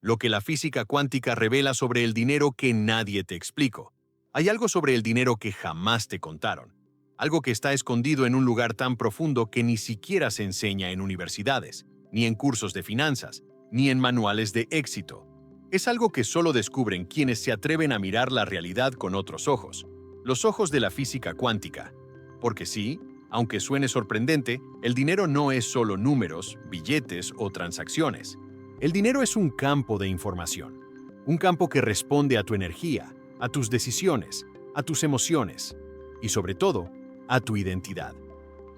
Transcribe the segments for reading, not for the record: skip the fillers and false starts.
lo que la física cuántica revela sobre el dinero que nadie te explicó. Hay algo sobre el dinero que jamás te contaron, algo que está escondido en un lugar tan profundo que ni siquiera se enseña en universidades, ni en cursos de finanzas, ni en manuales de éxito. Es algo que solo descubren quienes se atreven a mirar la realidad con otros ojos, los ojos de la física cuántica. Porque sí, aunque suene sorprendente, el dinero no es solo números, billetes o transacciones. El dinero es un campo de información, un campo que responde a tu energía, a tus decisiones, a tus emociones y, sobre todo, a tu identidad.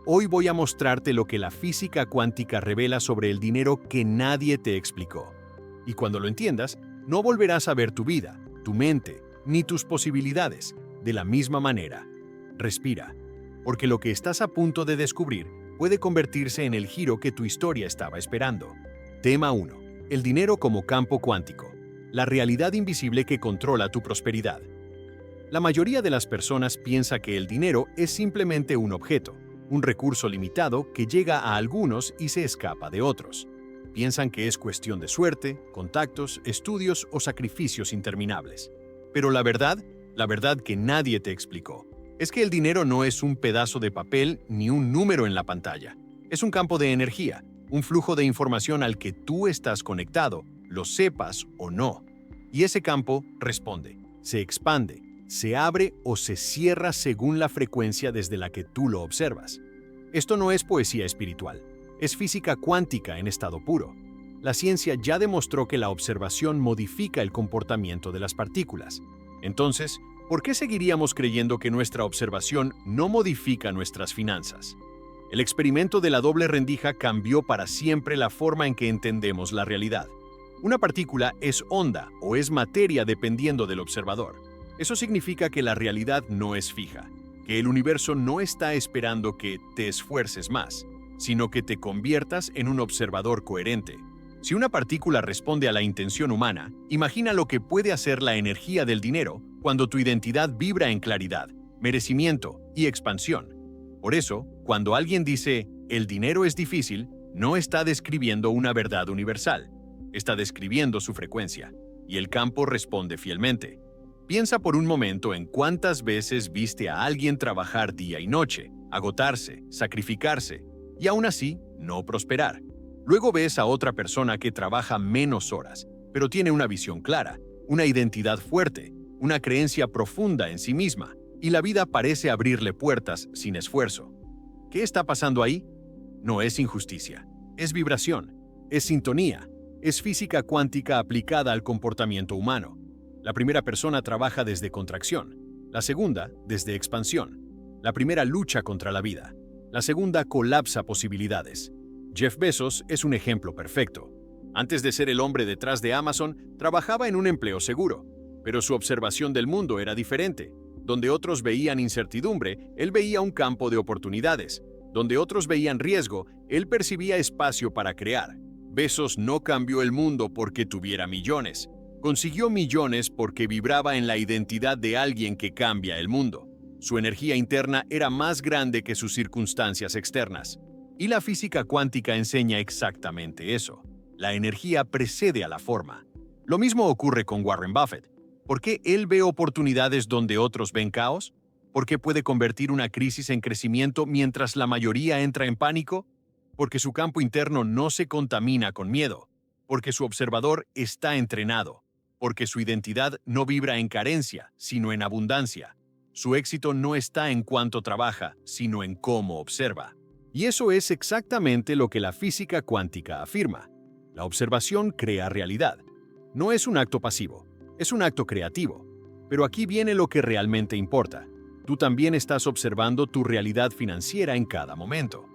Hoy voy a mostrarte lo que la física cuántica revela sobre el dinero que nadie te explicó. Y cuando lo entiendas, no volverás a ver tu vida, tu mente, ni tus posibilidades de la misma manera. Respira, porque lo que estás a punto de descubrir puede convertirse en el giro que tu historia estaba esperando. Tema 1. El dinero como campo cuántico. La realidad invisible que controla tu prosperidad. La mayoría de las personas piensa que el dinero es simplemente un objeto, un recurso limitado que llega a algunos y se escapa de otros. Piensan que es cuestión de suerte, contactos, estudios o sacrificios interminables. Pero la verdad que nadie te explicó, es que el dinero no es un pedazo de papel ni un número en la pantalla. Es un campo de energía, un flujo de información al que tú estás conectado, lo sepas o no. Y ese campo responde, se expande, se abre o se cierra según la frecuencia desde la que tú lo observas. Esto no es poesía espiritual, es física cuántica en estado puro. La ciencia ya demostró que la observación modifica el comportamiento de las partículas. Entonces, ¿por qué seguiríamos creyendo que nuestra observación no modifica nuestras finanzas? El experimento de la doble rendija cambió para siempre la forma en que entendemos la realidad. Una partícula es onda o es materia dependiendo del observador. Eso significa que la realidad no es fija, que el universo no está esperando que te esfuerces más, sino que te conviertas en un observador coherente. Si una partícula responde a la intención humana, imagina lo que puede hacer la energía del dinero cuando tu identidad vibra en claridad, merecimiento y expansión. Por eso, cuando alguien dice, el dinero es difícil, no está describiendo una verdad universal, está describiendo su frecuencia, y el campo responde fielmente. Piensa por un momento en cuántas veces viste a alguien trabajar día y noche, agotarse, sacrificarse, y aún así no prosperar. Luego ves a otra persona que trabaja menos horas, pero tiene una visión clara, una identidad fuerte, una creencia profunda en sí misma, y la vida parece abrirle puertas sin esfuerzo. ¿Qué está pasando ahí? No es injusticia, es vibración, es sintonía, es física cuántica aplicada al comportamiento humano. La primera persona trabaja desde contracción, la segunda desde expansión. La primera lucha contra la vida, la segunda colapsa posibilidades. Jeff Bezos es un ejemplo perfecto. Antes de ser el hombre detrás de Amazon, trabajaba en un empleo seguro, pero su observación del mundo era diferente. Donde otros veían incertidumbre, él veía un campo de oportunidades. Donde otros veían riesgo, él percibía espacio para crear. Bezos no cambió el mundo porque tuviera millones. Consiguió millones porque vibraba en la identidad de alguien que cambia el mundo. Su energía interna era más grande que sus circunstancias externas. Y la física cuántica enseña exactamente eso. La energía precede a la forma. Lo mismo ocurre con Warren Buffett. ¿Por qué él ve oportunidades donde otros ven caos? ¿Por qué puede convertir una crisis en crecimiento mientras la mayoría entra en pánico? Porque su campo interno no se contamina con miedo. Porque su observador está entrenado. Porque su identidad no vibra en carencia, sino en abundancia. Su éxito no está en cuánto trabaja, sino en cómo observa. Y eso es exactamente lo que la física cuántica afirma. La observación crea realidad. No es un acto pasivo, es un acto creativo. Pero aquí viene lo que realmente importa. Tú también estás observando tu realidad financiera en cada momento.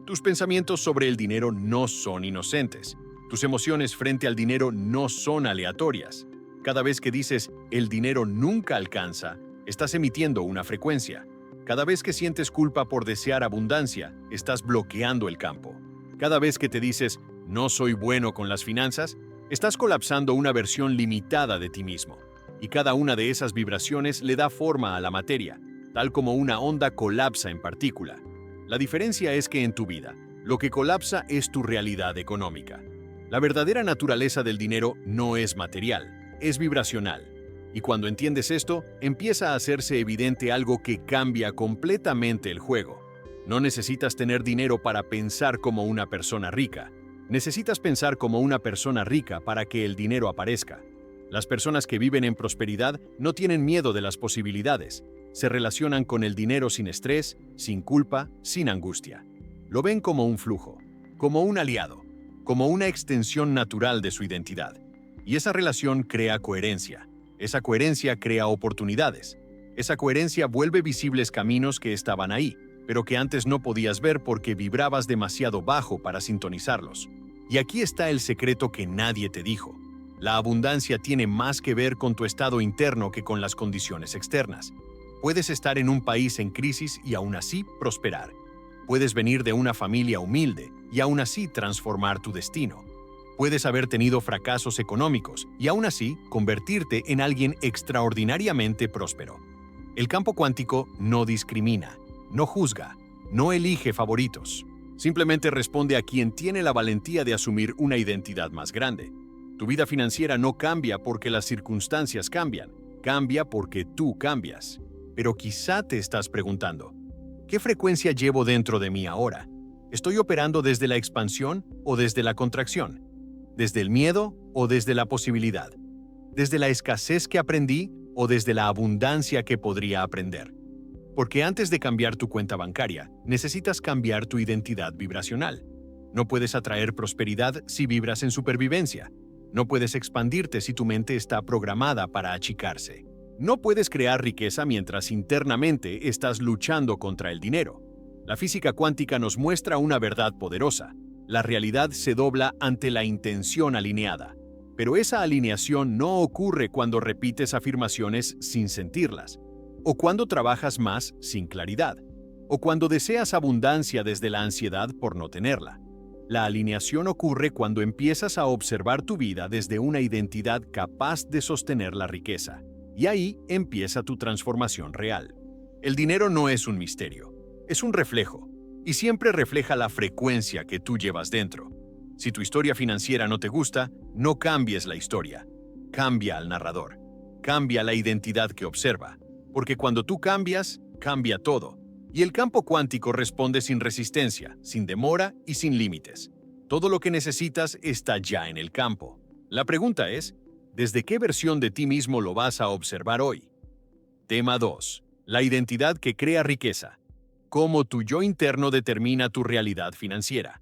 Tus pensamientos sobre el dinero no son inocentes. Tus emociones frente al dinero no son aleatorias. Cada vez que dices, el dinero nunca alcanza, estás emitiendo una frecuencia. Cada vez que sientes culpa por desear abundancia, estás bloqueando el campo. Cada vez que te dices, no soy bueno con las finanzas, estás colapsando una versión limitada de ti mismo. Y cada una de esas vibraciones le da forma a la materia, tal como una onda colapsa en partícula. La diferencia es que en tu vida, lo que colapsa es tu realidad económica. La verdadera naturaleza del dinero no es material, es vibracional. Y cuando entiendes esto, empieza a hacerse evidente algo que cambia completamente el juego. No necesitas tener dinero para pensar como una persona rica. Necesitas pensar como una persona rica para que el dinero aparezca. Las personas que viven en prosperidad no tienen miedo de las posibilidades. Se relacionan con el dinero sin estrés, sin culpa, sin angustia. Lo ven como un flujo, como un aliado, como una extensión natural de su identidad. Y esa relación crea coherencia. Esa coherencia crea oportunidades. Esa coherencia vuelve visibles caminos que estaban ahí, pero que antes no podías ver porque vibrabas demasiado bajo para sintonizarlos. Y aquí está el secreto que nadie te dijo. La abundancia tiene más que ver con tu estado interno que con las condiciones externas. Puedes estar en un país en crisis y aún así prosperar. Puedes venir de una familia humilde y aún así transformar tu destino. Puedes haber tenido fracasos económicos y aún así convertirte en alguien extraordinariamente próspero. El campo cuántico no discrimina, no juzga, no elige favoritos. Simplemente responde a quien tiene la valentía de asumir una identidad más grande. Tu vida financiera no cambia porque las circunstancias cambian, cambia porque tú cambias. Pero quizá te estás preguntando, ¿qué frecuencia llevo dentro de mí ahora? ¿Estoy operando desde la expansión o desde la contracción? ¿Desde el miedo o desde la posibilidad? ¿Desde la escasez que aprendí o desde la abundancia que podría aprender? Porque antes de cambiar tu cuenta bancaria, necesitas cambiar tu identidad vibracional. No puedes atraer prosperidad si vibras en supervivencia. No puedes expandirte si tu mente está programada para achicarse. No puedes crear riqueza mientras internamente estás luchando contra el dinero. La física cuántica nos muestra una verdad poderosa. La realidad se dobla ante la intención alineada. Pero esa alineación no ocurre cuando repites afirmaciones sin sentirlas, o cuando trabajas más sin claridad, o cuando deseas abundancia desde la ansiedad por no tenerla. La alineación ocurre cuando empiezas a observar tu vida desde una identidad capaz de sostener la riqueza. Y ahí empieza tu transformación real. El dinero no es un misterio, es un reflejo, y siempre refleja la frecuencia que tú llevas dentro. Si tu historia financiera no te gusta, no cambies la historia. Cambia al narrador. Cambia la identidad que observa. Porque cuando tú cambias, cambia todo. Y el campo cuántico responde sin resistencia, sin demora y sin límites. Todo lo que necesitas está ya en el campo. La pregunta es, ¿desde qué versión de ti mismo lo vas a observar hoy? Tema 2. La identidad que crea riqueza. Cómo tu yo interno determina tu realidad financiera.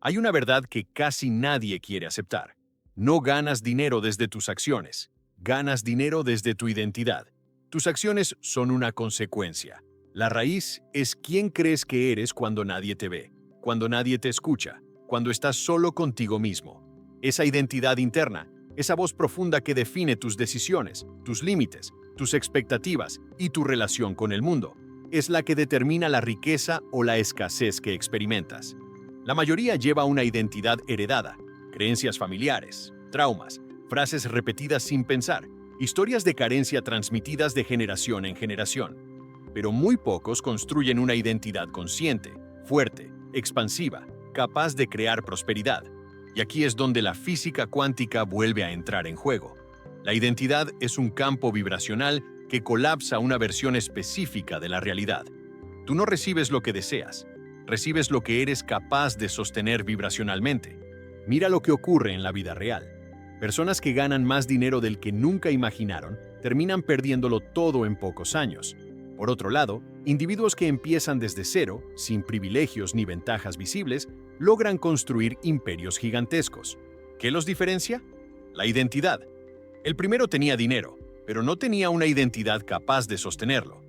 Hay una verdad que casi nadie quiere aceptar. No ganas dinero desde tus acciones. Ganas dinero desde tu identidad. Tus acciones son una consecuencia. La raíz es quién crees que eres cuando nadie te ve, cuando nadie te escucha, cuando estás solo contigo mismo. Esa identidad interna, esa voz profunda que define tus decisiones, tus límites, tus expectativas y tu relación con el mundo, es la que determina la riqueza o la escasez que experimentas. La mayoría lleva una identidad heredada, creencias familiares, traumas, frases repetidas sin pensar, historias de carencia transmitidas de generación en generación. Pero muy pocos construyen una identidad consciente, fuerte, expansiva, capaz de crear prosperidad. Y aquí es donde la física cuántica vuelve a entrar en juego. La identidad es un campo vibracional que colapsa una versión específica de la realidad. Tú no recibes lo que deseas, recibes lo que eres capaz de sostener vibracionalmente. Mira lo que ocurre en la vida real. Personas que ganan más dinero del que nunca imaginaron terminan perdiéndolo todo en pocos años. Por otro lado, individuos que empiezan desde cero, sin privilegios ni ventajas visibles, logran construir imperios gigantescos. ¿Qué los diferencia? La identidad. El primero tenía dinero, pero no tenía una identidad capaz de sostenerlo.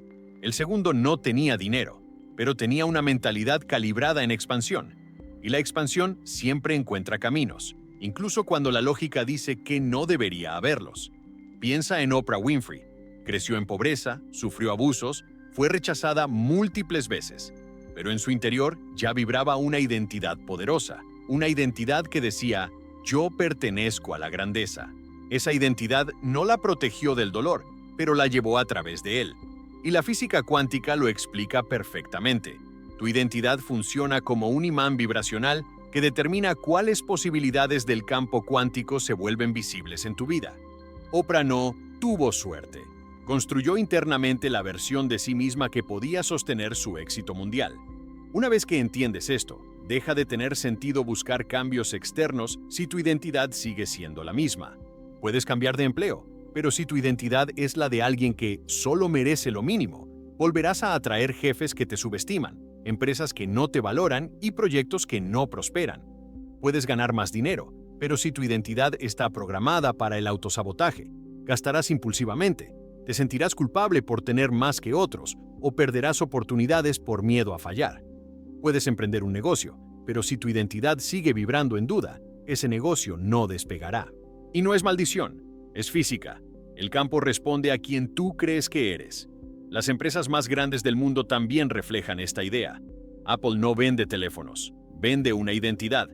El segundo no tenía dinero, pero tenía una mentalidad calibrada en expansión. Y la expansión siempre encuentra caminos, incluso cuando la lógica dice que no debería haberlos. Piensa en Oprah Winfrey. Creció en pobreza, sufrió abusos, fue rechazada múltiples veces, pero en su interior ya vibraba una identidad poderosa, una identidad que decía, yo pertenezco a la grandeza. Esa identidad no la protegió del dolor, pero la llevó a través de él. Y la física cuántica lo explica perfectamente. Tu identidad funciona como un imán vibracional que determina cuáles posibilidades del campo cuántico se vuelven visibles en tu vida. Oprah no tuvo suerte. Construyó internamente la versión de sí misma que podía sostener su éxito mundial. Una vez que entiendes esto, deja de tener sentido buscar cambios externos si tu identidad sigue siendo la misma. Puedes cambiar de empleo, pero si tu identidad es la de alguien que solo merece lo mínimo, volverás a atraer jefes que te subestiman, empresas que no te valoran y proyectos que no prosperan. Puedes ganar más dinero, pero si tu identidad está programada para el autosabotaje, gastarás impulsivamente, te sentirás culpable por tener más que otros o perderás oportunidades por miedo a fallar. Puedes emprender un negocio, pero si tu identidad sigue vibrando en duda, ese negocio no despegará. Y no es maldición, es física. El campo responde a quien tú crees que eres. Las empresas más grandes del mundo también reflejan esta idea. Apple no vende teléfonos, vende una identidad.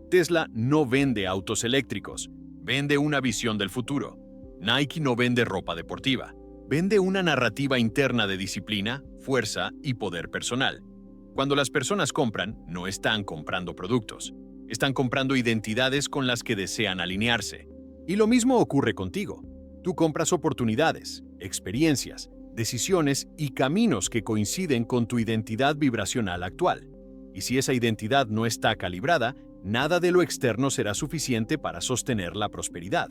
Tesla no vende autos eléctricos, vende una visión del futuro. Nike no vende ropa deportiva, vende una narrativa interna de disciplina, fuerza y poder personal. Cuando las personas compran, no están comprando productos, están comprando identidades con las que desean alinearse. Y lo mismo ocurre contigo. Tú compras oportunidades, experiencias, decisiones y caminos que coinciden con tu identidad vibracional actual. Y si esa identidad no está calibrada, nada de lo externo será suficiente para sostener la prosperidad.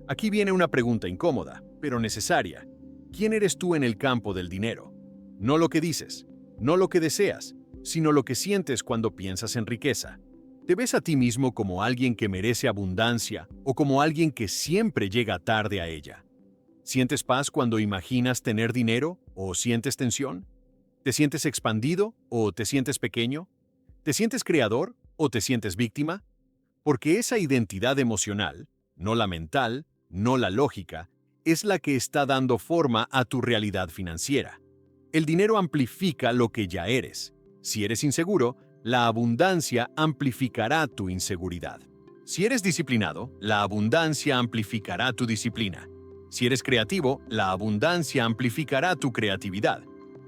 Aquí viene una pregunta incómoda, pero necesaria. ¿Quién eres tú en el campo del dinero? No lo que dices, no lo que deseas, sino lo que sientes cuando piensas en riqueza. ¿Te ves a ti mismo como alguien que merece abundancia o como alguien que siempre llega tarde a ella? ¿Sientes paz cuando imaginas tener dinero o sientes tensión? ¿Te sientes expandido o te sientes pequeño? ¿Te sientes creador o te sientes víctima? Porque esa identidad emocional, no la mental, no la lógica, es la que está dando forma a tu realidad financiera. El dinero amplifica lo que ya eres. Si eres inseguro, la abundancia amplificará tu inseguridad. Si eres disciplinado, la abundancia amplificará tu disciplina. Si eres creativo, la abundancia amplificará tu creatividad.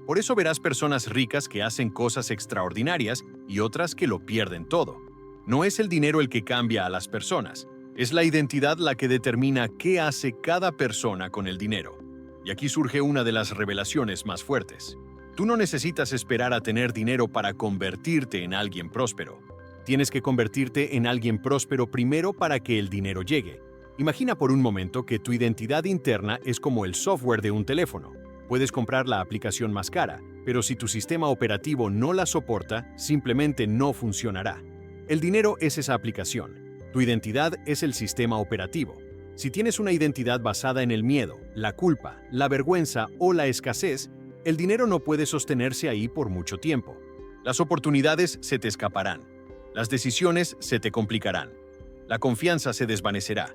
Por eso verás personas ricas que hacen cosas extraordinarias y otras que lo pierden todo. No es el dinero el que cambia a las personas, es la identidad la que determina qué hace cada persona con el dinero. Y aquí surge una de las revelaciones más fuertes. Tú no necesitas esperar a tener dinero para convertirte en alguien próspero. Tienes que convertirte en alguien próspero primero para que el dinero llegue. Imagina por un momento que tu identidad interna es como el software de un teléfono. Puedes comprar la aplicación más cara, pero si tu sistema operativo no la soporta, simplemente no funcionará. El dinero es esa aplicación. Tu identidad es el sistema operativo. Si tienes una identidad basada en el miedo, la culpa, la vergüenza o la escasez, el dinero no puede sostenerse ahí por mucho tiempo. Las oportunidades se te escaparán. Las decisiones se te complicarán. La confianza se desvanecerá.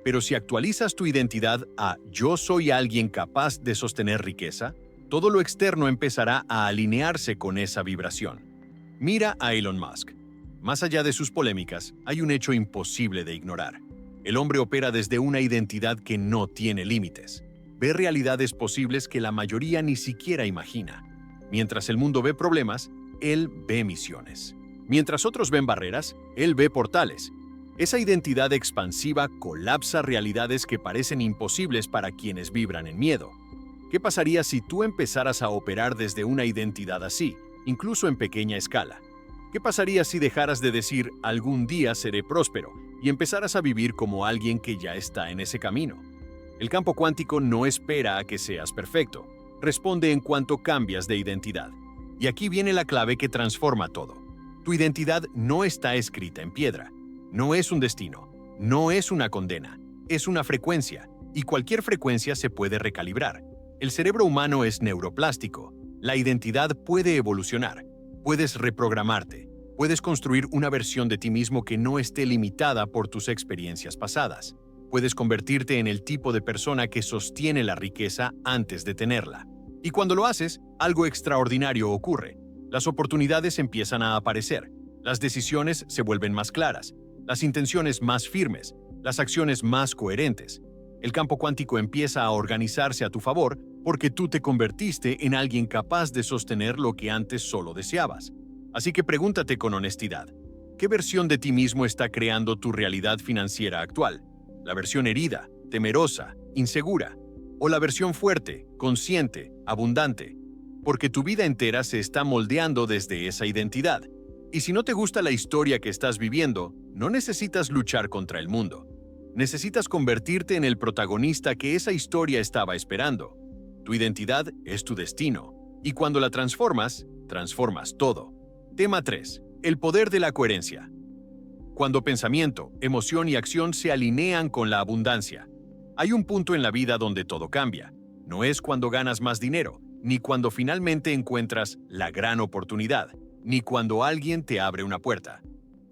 Pero si actualizas tu identidad a «yo soy alguien capaz de sostener riqueza», todo lo externo empezará a alinearse con esa vibración. Mira a Elon Musk. Más allá de sus polémicas, hay un hecho imposible de ignorar. El hombre opera desde una identidad que no tiene límites. Ve realidades posibles que la mayoría ni siquiera imagina. Mientras el mundo ve problemas, él ve misiones. Mientras otros ven barreras, él ve portales. Esa identidad expansiva colapsa realidades que parecen imposibles para quienes vibran en miedo. ¿Qué pasaría si tú empezaras a operar desde una identidad así, incluso en pequeña escala? ¿Qué pasaría si dejaras de decir «algún día seré próspero» y empezaras a vivir como alguien que ya está en ese camino? El campo cuántico no espera a que seas perfecto. Responde en cuanto cambias de identidad. Y aquí viene la clave que transforma todo. Tu identidad no está escrita en piedra. No es un destino. No es una condena. Es una frecuencia. Y cualquier frecuencia se puede recalibrar. El cerebro humano es neuroplástico. La identidad puede evolucionar. Puedes reprogramarte. Puedes construir una versión de ti mismo que no esté limitada por tus experiencias pasadas. Puedes convertirte en el tipo de persona que sostiene la riqueza antes de tenerla. Y cuando lo haces, algo extraordinario ocurre. Las oportunidades empiezan a aparecer. Las decisiones se vuelven más claras. Las intenciones más firmes. Las acciones más coherentes. El campo cuántico empieza a organizarse a tu favor porque tú te convertiste en alguien capaz de sostener lo que antes solo deseabas. Así que pregúntate con honestidad. ¿Qué versión de ti mismo está creando tu realidad financiera actual? ¿La versión herida, temerosa, insegura? ¿O la versión fuerte, consciente, abundante? Porque tu vida entera se está moldeando desde esa identidad. Y si no te gusta la historia que estás viviendo, no necesitas luchar contra el mundo. Necesitas convertirte en el protagonista que esa historia estaba esperando. Tu identidad es tu destino. Y cuando la transformas, transformas todo. Tema 3. El poder de la coherencia. Cuando pensamiento, emoción y acción se alinean con la abundancia. Hay un punto en la vida donde todo cambia. No es cuando ganas más dinero, ni cuando finalmente encuentras la gran oportunidad, ni cuando alguien te abre una puerta.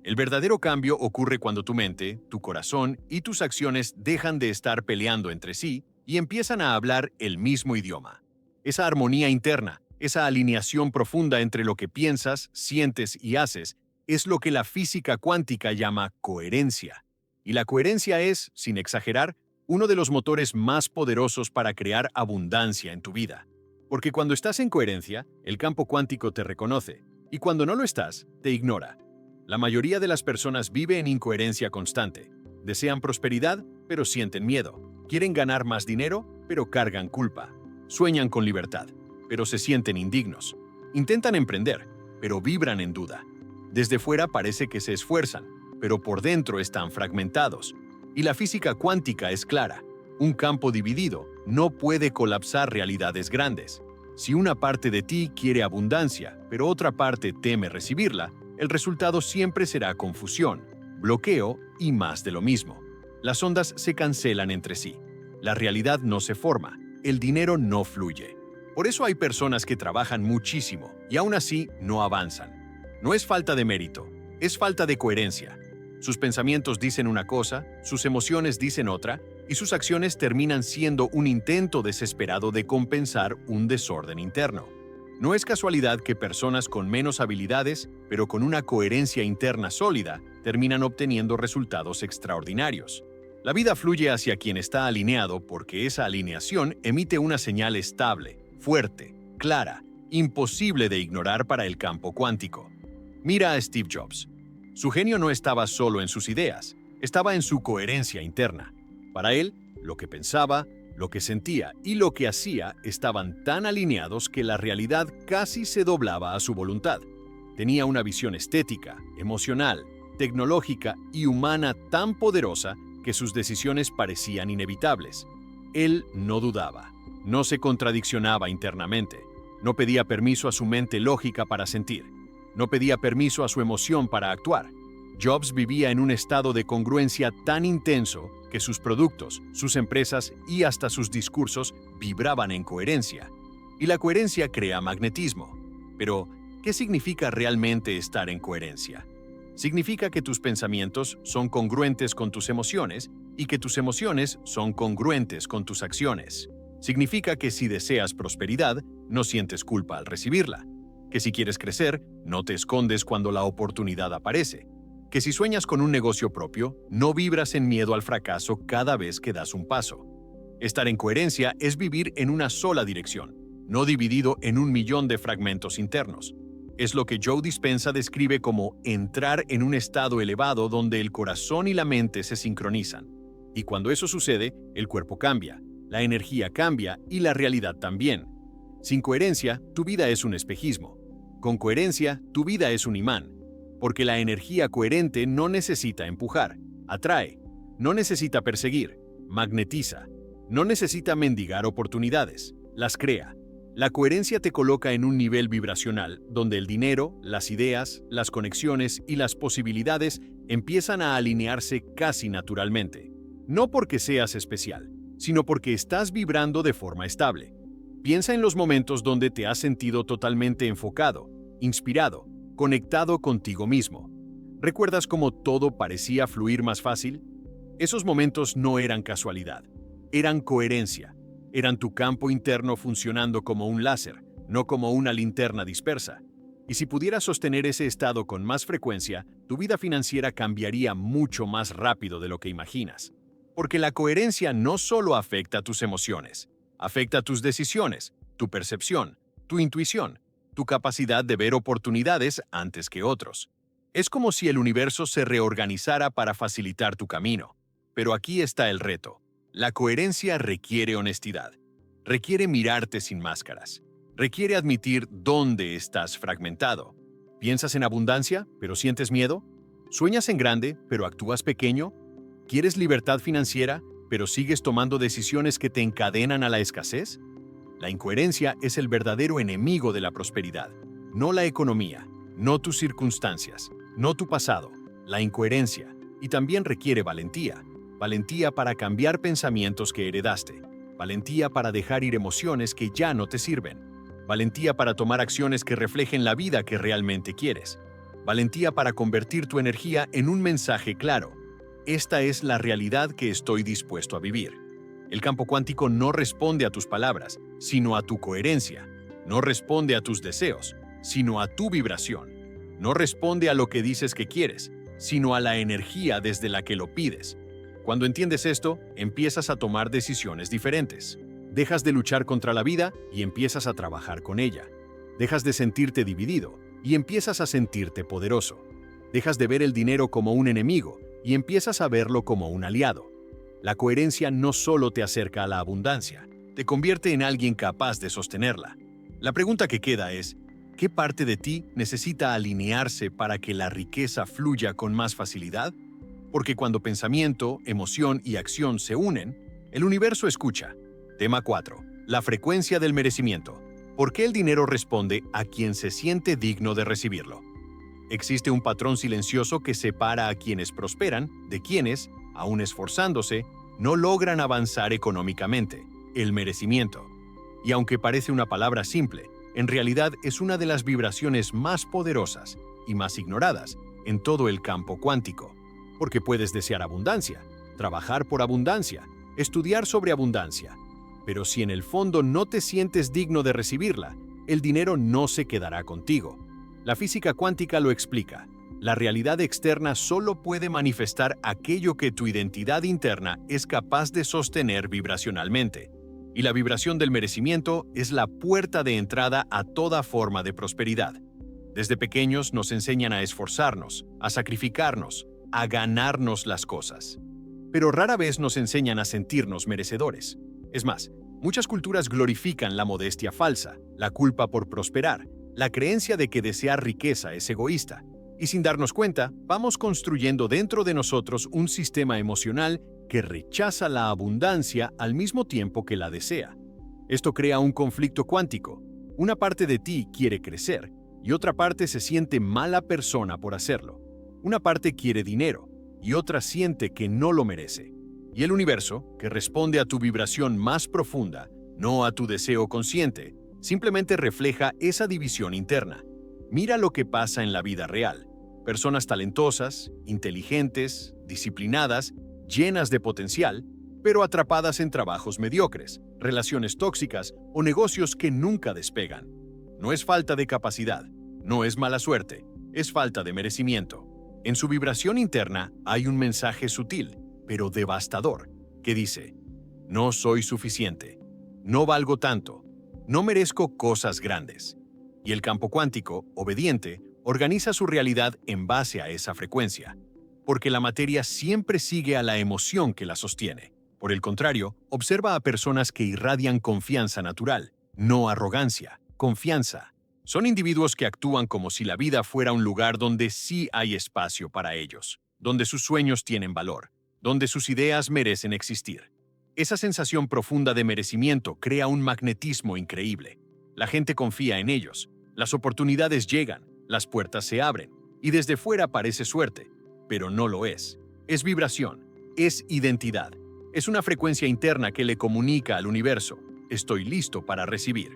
El verdadero cambio ocurre cuando tu mente, tu corazón y tus acciones dejan de estar peleando entre sí y empiezan a hablar el mismo idioma. Esa armonía interna, esa alineación profunda entre lo que piensas, sientes y haces, es lo que la física cuántica llama coherencia. Y la coherencia es, sin exagerar, uno de los motores más poderosos para crear abundancia en tu vida. Porque cuando estás en coherencia, el campo cuántico te reconoce, y cuando no lo estás, te ignora. La mayoría de las personas vive en incoherencia constante. Desean prosperidad, pero sienten miedo. Quieren ganar más dinero, pero cargan culpa. Sueñan con libertad, pero se sienten indignos. Intentan emprender, pero vibran en duda. Desde fuera parece que se esfuerzan, pero por dentro están fragmentados. Y la física cuántica es clara. Un campo dividido no puede colapsar realidades grandes. Si una parte de ti quiere abundancia, pero otra parte teme recibirla, el resultado siempre será confusión, bloqueo y más de lo mismo. Las ondas se cancelan entre sí. La realidad no se forma. El dinero no fluye. Por eso hay personas que trabajan muchísimo y aún así no avanzan. No es falta de mérito, es falta de coherencia. Sus pensamientos dicen una cosa, sus emociones dicen otra, y sus acciones terminan siendo un intento desesperado de compensar un desorden interno. No es casualidad que personas con menos habilidades, pero con una coherencia interna sólida, terminan obteniendo resultados extraordinarios. La vida fluye hacia quien está alineado porque esa alineación emite una señal estable, fuerte, clara, imposible de ignorar para el campo cuántico. Mira a Steve Jobs. Su genio no estaba solo en sus ideas, estaba en su coherencia interna. Para él, lo que pensaba, lo que sentía y lo que hacía estaban tan alineados que la realidad casi se doblaba a su voluntad. Tenía una visión estética, emocional, tecnológica y humana tan poderosa que sus decisiones parecían inevitables. Él no dudaba, no se contradiccionaba internamente, no pedía permiso a su mente lógica para sentir, no pedía permiso a su emoción para actuar. Jobs vivía en un estado de congruencia tan intenso que sus productos, sus empresas y hasta sus discursos vibraban en coherencia. Y la coherencia crea magnetismo. Pero, ¿qué significa realmente estar en coherencia? Significa que tus pensamientos son congruentes con tus emociones y que tus emociones son congruentes con tus acciones. Significa que si deseas prosperidad, no sientes culpa al recibirla. Que si quieres crecer, no te escondes cuando la oportunidad aparece. Que si sueñas con un negocio propio, no vibras en miedo al fracaso cada vez que das un paso. Estar en coherencia es vivir en una sola dirección, no dividido en 1.000.000 de fragmentos internos. Es lo que Joe Dispenza describe como entrar en un estado elevado donde el corazón y la mente se sincronizan. Y cuando eso sucede, el cuerpo cambia, la energía cambia y la realidad también. Sin coherencia, tu vida es un espejismo. Con coherencia, tu vida es un imán. Porque la energía coherente no necesita empujar, atrae, no necesita perseguir, magnetiza, no necesita mendigar oportunidades, las crea. La coherencia te coloca en un nivel vibracional donde el dinero, las ideas, las conexiones y las posibilidades empiezan a alinearse casi naturalmente. No porque seas especial, sino porque estás vibrando de forma estable. Piensa en los momentos donde te has sentido totalmente enfocado, inspirado, conectado contigo mismo. ¿Recuerdas cómo todo parecía fluir más fácil? Esos momentos no eran casualidad, eran coherencia. Eran tu campo interno funcionando como un láser, no como una linterna dispersa. Y si pudieras sostener ese estado con más frecuencia, tu vida financiera cambiaría mucho más rápido de lo que imaginas. Porque la coherencia no solo afecta a tus emociones, afecta a tus decisiones, tu percepción, tu intuición, tu capacidad de ver oportunidades antes que otros. Es como si el universo se reorganizara para facilitar tu camino. Pero aquí está el reto. La coherencia requiere honestidad. Requiere mirarte sin máscaras. Requiere admitir dónde estás fragmentado. ¿Piensas en abundancia, pero sientes miedo? ¿Sueñas en grande, pero actúas pequeño? ¿Quieres libertad financiera, pero sigues tomando decisiones que te encadenan a la escasez? La incoherencia es el verdadero enemigo de la prosperidad. No la economía, no tus circunstancias, no tu pasado. La incoherencia. Y también requiere valentía. Valentía para cambiar pensamientos que heredaste. Valentía para dejar ir emociones que ya no te sirven. Valentía para tomar acciones que reflejen la vida que realmente quieres. Valentía para convertir tu energía en un mensaje claro. Esta es la realidad que estoy dispuesto a vivir. El campo cuántico no responde a tus palabras, sino a tu coherencia. No responde a tus deseos, sino a tu vibración. No responde a lo que dices que quieres, sino a la energía desde la que lo pides. Cuando entiendes esto, empiezas a tomar decisiones diferentes. Dejas de luchar contra la vida y empiezas a trabajar con ella. Dejas de sentirte dividido y empiezas a sentirte poderoso. Dejas de ver el dinero como un enemigo y empiezas a verlo como un aliado. La coherencia no solo te acerca a la abundancia, te convierte en alguien capaz de sostenerla. La pregunta que queda es, ¿qué parte de ti necesita alinearse para que la riqueza fluya con más facilidad? Porque cuando pensamiento, emoción y acción se unen, el universo escucha. Tema 4. La frecuencia del merecimiento. ¿Por qué el dinero responde a quien se siente digno de recibirlo? Existe un patrón silencioso que separa a quienes prosperan de quienes, aun esforzándose, no logran avanzar económicamente: el merecimiento. Y aunque parece una palabra simple, en realidad es una de las vibraciones más poderosas y más ignoradas en todo el campo cuántico. Porque puedes desear abundancia, trabajar por abundancia, estudiar sobre abundancia. Pero si en el fondo no te sientes digno de recibirla, el dinero no se quedará contigo. La física cuántica lo explica. La realidad externa solo puede manifestar aquello que tu identidad interna es capaz de sostener vibracionalmente. Y la vibración del merecimiento es la puerta de entrada a toda forma de prosperidad. Desde pequeños nos enseñan a esforzarnos, a sacrificarnos, a ganarnos las cosas. Pero rara vez nos enseñan a sentirnos merecedores. Es más, muchas culturas glorifican la modestia falsa, la culpa por prosperar, la creencia de que desear riqueza es egoísta. Y sin darnos cuenta, vamos construyendo dentro de nosotros un sistema emocional que rechaza la abundancia al mismo tiempo que la desea. Esto crea un conflicto cuántico. Una parte de ti quiere crecer y otra parte se siente mala persona por hacerlo. Una parte quiere dinero y otra siente que no lo merece. Y el universo, que responde a tu vibración más profunda, no a tu deseo consciente, simplemente refleja esa división interna. Mira lo que pasa en la vida real. Personas talentosas, inteligentes, disciplinadas, llenas de potencial, pero atrapadas en trabajos mediocres, relaciones tóxicas o negocios que nunca despegan. No es falta de capacidad, no es mala suerte, es falta de merecimiento. En su vibración interna hay un mensaje sutil, pero devastador, que dice: no soy suficiente, no valgo tanto, no merezco cosas grandes. Y el campo cuántico, obediente, organiza su realidad en base a esa frecuencia, porque la materia siempre sigue a la emoción que la sostiene. Por el contrario, observa a personas que irradian confianza natural, no arrogancia, confianza. Son individuos que actúan como si la vida fuera un lugar donde sí hay espacio para ellos, donde sus sueños tienen valor, donde sus ideas merecen existir. Esa sensación profunda de merecimiento crea un magnetismo increíble. La gente confía en ellos, las oportunidades llegan, las puertas se abren, y desde fuera parece suerte, pero no lo es. Es vibración, es identidad, es una frecuencia interna que le comunica al universo: estoy listo para recibir.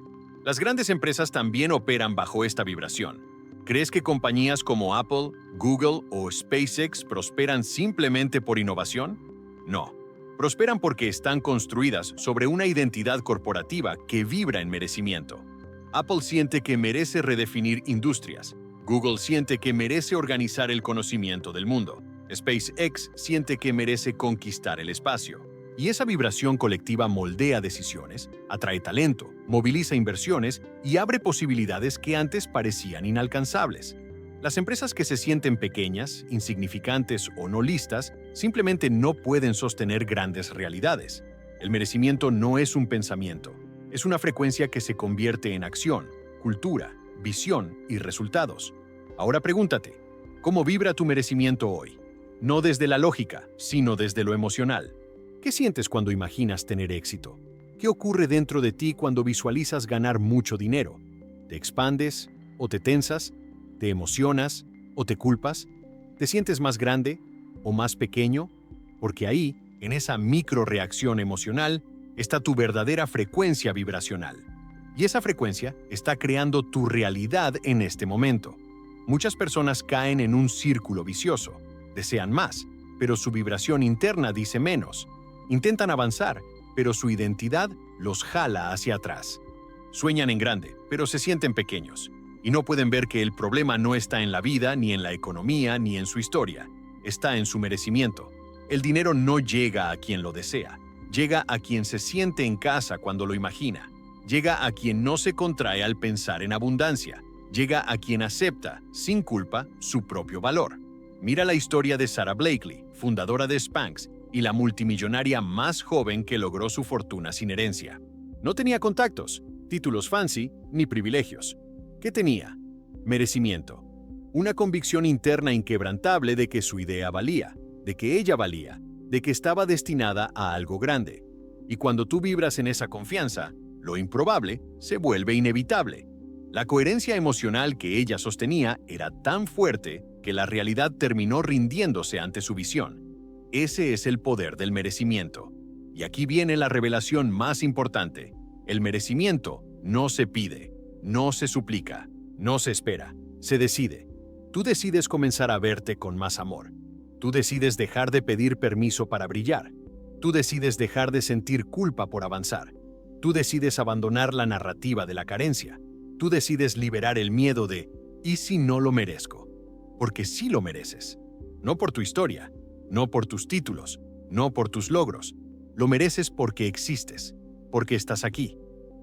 Las grandes empresas también operan bajo esta vibración. ¿Crees que compañías como Apple, Google o SpaceX prosperan simplemente por innovación? No. Prosperan porque están construidas sobre una identidad corporativa que vibra en merecimiento. Apple siente que merece redefinir industrias. Google siente que merece organizar el conocimiento del mundo. SpaceX siente que merece conquistar el espacio. Y esa vibración colectiva moldea decisiones, atrae talento, moviliza inversiones y abre posibilidades que antes parecían inalcanzables. Las empresas que se sienten pequeñas, insignificantes o no listas simplemente no pueden sostener grandes realidades. El merecimiento no es un pensamiento, es una frecuencia que se convierte en acción, cultura, visión y resultados. Ahora pregúntate, ¿cómo vibra tu merecimiento hoy? No desde la lógica, sino desde lo emocional. ¿Qué sientes cuando imaginas tener éxito? ¿Qué ocurre dentro de ti cuando visualizas ganar mucho dinero? ¿Te expandes o te tensas? ¿Te emocionas o te culpas? ¿Te sientes más grande o más pequeño? Porque ahí, en esa microreacción emocional, está tu verdadera frecuencia vibracional. Y esa frecuencia está creando tu realidad en este momento. Muchas personas caen en un círculo vicioso. Desean más, pero su vibración interna dice menos. Intentan avanzar, pero su identidad los jala hacia atrás. Sueñan en grande, pero se sienten pequeños. Y no pueden ver que el problema no está en la vida, ni en la economía, ni en su historia. Está en su merecimiento. El dinero no llega a quien lo desea. Llega a quien se siente en casa cuando lo imagina. Llega a quien no se contrae al pensar en abundancia. Llega a quien acepta, sin culpa, su propio valor. Mira la historia de Sara Blakely, fundadora de Spanx, y la multimillonaria más joven que logró su fortuna sin herencia. No tenía contactos, títulos fancy, ni privilegios. ¿Qué tenía? Merecimiento. Una convicción interna inquebrantable de que su idea valía, de que ella valía, de que estaba destinada a algo grande. Y cuando tú vibras en esa confianza, lo improbable se vuelve inevitable. La coherencia emocional que ella sostenía era tan fuerte que la realidad terminó rindiéndose ante su visión. Ese es el poder del merecimiento. Y aquí viene la revelación más importante. El merecimiento no se pide. No se suplica, no se espera, se decide. Tú decides comenzar a verte con más amor. Tú decides dejar de pedir permiso para brillar. Tú decides dejar de sentir culpa por avanzar. Tú decides abandonar la narrativa de la carencia. Tú decides liberar el miedo de ¿y si no lo merezco? Porque sí lo mereces. No por tu historia, no por tus títulos, no por tus logros. Lo mereces porque existes, porque estás aquí.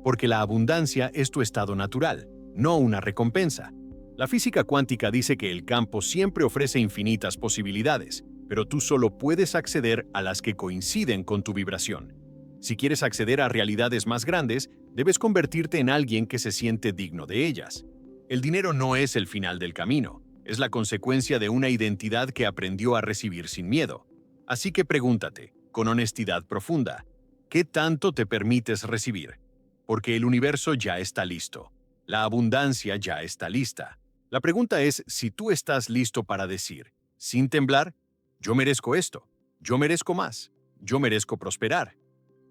Porque la abundancia es tu estado natural, no una recompensa. La física cuántica dice que el campo siempre ofrece infinitas posibilidades, pero tú solo puedes acceder a las que coinciden con tu vibración. Si quieres acceder a realidades más grandes, debes convertirte en alguien que se siente digno de ellas. El dinero no es el final del camino, es la consecuencia de una identidad que aprendió a recibir sin miedo. Así que pregúntate, con honestidad profunda, ¿qué tanto te permites recibir? Porque el universo ya está listo. La abundancia ya está lista. La pregunta es si tú estás listo para decir, sin temblar, yo merezco esto, yo merezco más, yo merezco prosperar.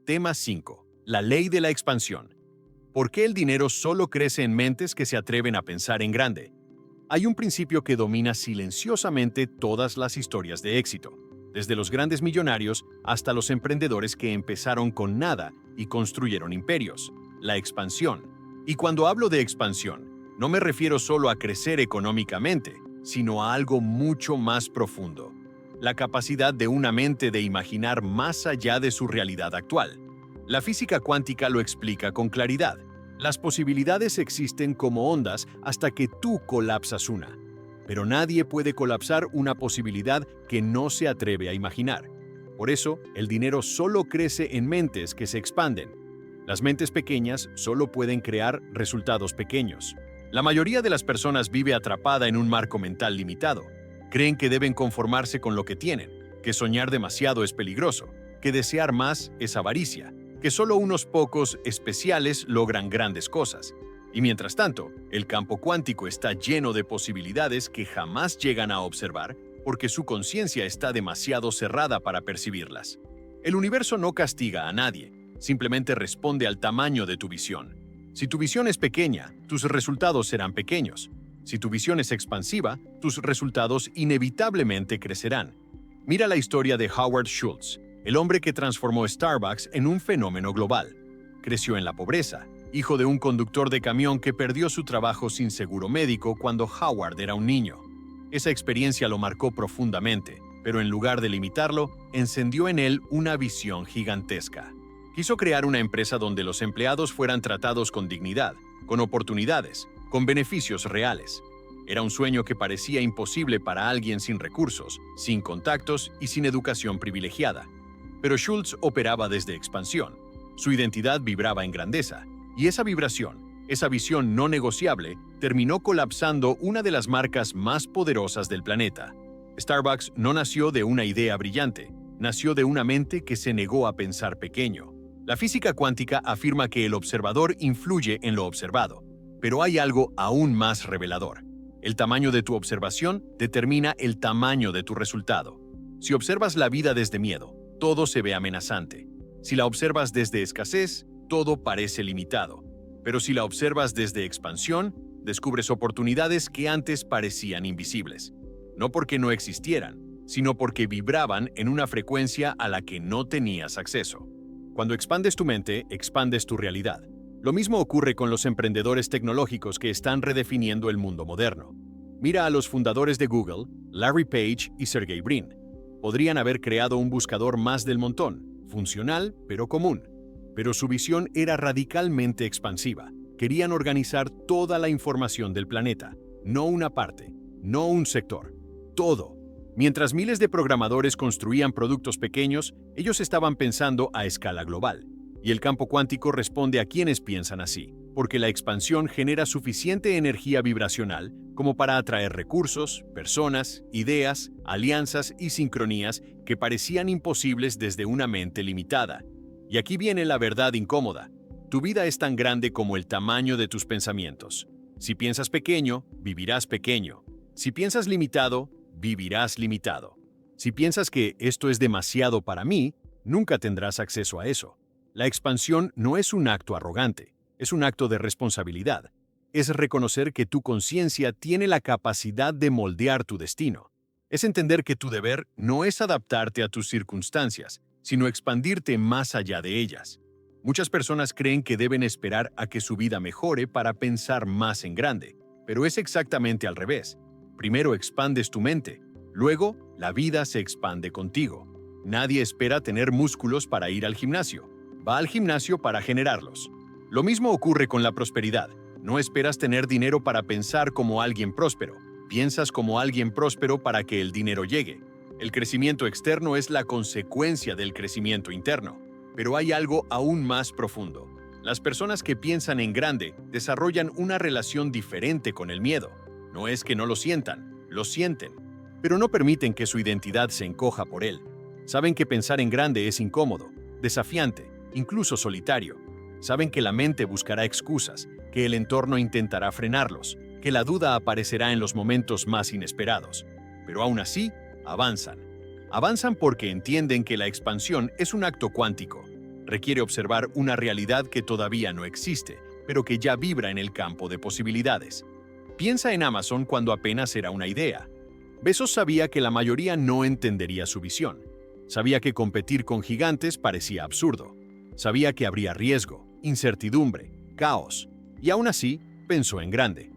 Tema 5. La ley de la expansión. ¿Por qué el dinero solo crece en mentes que se atreven a pensar en grande? Hay un principio que domina silenciosamente todas las historias de éxito, desde los grandes millonarios hasta los emprendedores que empezaron con nada y construyeron imperios. La expansión. Y cuando hablo de expansión, no me refiero solo a crecer económicamente, sino a algo mucho más profundo. La capacidad de una mente de imaginar más allá de su realidad actual. La física cuántica lo explica con claridad. Las posibilidades existen como ondas hasta que tú colapsas una. Pero nadie puede colapsar una posibilidad que no se atreve a imaginar. Por eso, el dinero solo crece en mentes que se expanden. Las mentes pequeñas solo pueden crear resultados pequeños. La mayoría de las personas vive atrapada en un marco mental limitado. Creen que deben conformarse con lo que tienen, que soñar demasiado es peligroso, que desear más es avaricia, que solo unos pocos especiales logran grandes cosas. Y mientras tanto, el campo cuántico está lleno de posibilidades que jamás llegan a observar porque su conciencia está demasiado cerrada para percibirlas. El universo no castiga a nadie. Simplemente responde al tamaño de tu visión. Si tu visión es pequeña, tus resultados serán pequeños. Si tu visión es expansiva, tus resultados inevitablemente crecerán. Mira la historia de Howard Schultz, el hombre que transformó Starbucks en un fenómeno global. Creció en la pobreza, hijo de un conductor de camión que perdió su trabajo sin seguro médico cuando Howard era un niño. Esa experiencia lo marcó profundamente, pero en lugar de limitarlo, encendió en él una visión gigantesca. Quiso crear una empresa donde los empleados fueran tratados con dignidad, con oportunidades, con beneficios reales. Era un sueño que parecía imposible para alguien sin recursos, sin contactos y sin educación privilegiada. Pero Schultz operaba desde expansión. Su identidad vibraba en grandeza, y esa vibración, esa visión no negociable, terminó colapsando una de las marcas más poderosas del planeta. Starbucks no nació de una idea brillante, nació de una mente que se negó a pensar pequeño. La física cuántica afirma que el observador influye en lo observado, pero hay algo aún más revelador. El tamaño de tu observación determina el tamaño de tu resultado. Si observas la vida desde miedo, todo se ve amenazante. Si la observas desde escasez, todo parece limitado. Pero si la observas desde expansión, descubres oportunidades que antes parecían invisibles. No porque no existieran, sino porque vibraban en una frecuencia a la que no tenías acceso. Cuando expandes tu mente, expandes tu realidad. Lo mismo ocurre con los emprendedores tecnológicos que están redefiniendo el mundo moderno. Mira a los fundadores de Google, Larry Page y Sergey Brin. Podrían haber creado un buscador más del montón, funcional pero común. Pero su visión era radicalmente expansiva. Querían organizar toda la información del planeta, no una parte, no un sector, todo. Mientras miles de programadores construían productos pequeños, ellos estaban pensando a escala global. Y el campo cuántico responde a quienes piensan así, porque la expansión genera suficiente energía vibracional como para atraer recursos, personas, ideas, alianzas y sincronías que parecían imposibles desde una mente limitada. Y aquí viene la verdad incómoda. Tu vida es tan grande como el tamaño de tus pensamientos. Si piensas pequeño, vivirás pequeño. Si piensas limitado, vivirás limitado. Si piensas que esto es demasiado para mí, nunca tendrás acceso a eso. La expansión no es un acto arrogante, es un acto de responsabilidad. Es reconocer que tu conciencia tiene la capacidad de moldear tu destino. Es entender que tu deber no es adaptarte a tus circunstancias, sino expandirte más allá de ellas. Muchas personas creen que deben esperar a que su vida mejore para pensar más en grande, pero es exactamente al revés. Primero expandes tu mente, luego la vida se expande contigo. Nadie espera tener músculos para ir al gimnasio. Va al gimnasio para generarlos. Lo mismo ocurre con la prosperidad. No esperas tener dinero para pensar como alguien próspero. Piensas como alguien próspero para que el dinero llegue. El crecimiento externo es la consecuencia del crecimiento interno. Pero hay algo aún más profundo. Las personas que piensan en grande desarrollan una relación diferente con el miedo. No es que no lo sientan, lo sienten, pero no permiten que su identidad se encoja por él. Saben que pensar en grande es incómodo, desafiante, incluso solitario. Saben que la mente buscará excusas, que el entorno intentará frenarlos, que la duda aparecerá en los momentos más inesperados. Pero aún así, avanzan. Avanzan porque entienden que la expansión es un acto cuántico. Requiere observar una realidad que todavía no existe, pero que ya vibra en el campo de posibilidades. Piensa en Amazon cuando apenas era una idea. Bezos sabía que la mayoría no entendería su visión. Sabía que competir con gigantes parecía absurdo. Sabía que habría riesgo, incertidumbre, caos. Y aún así, pensó en grande.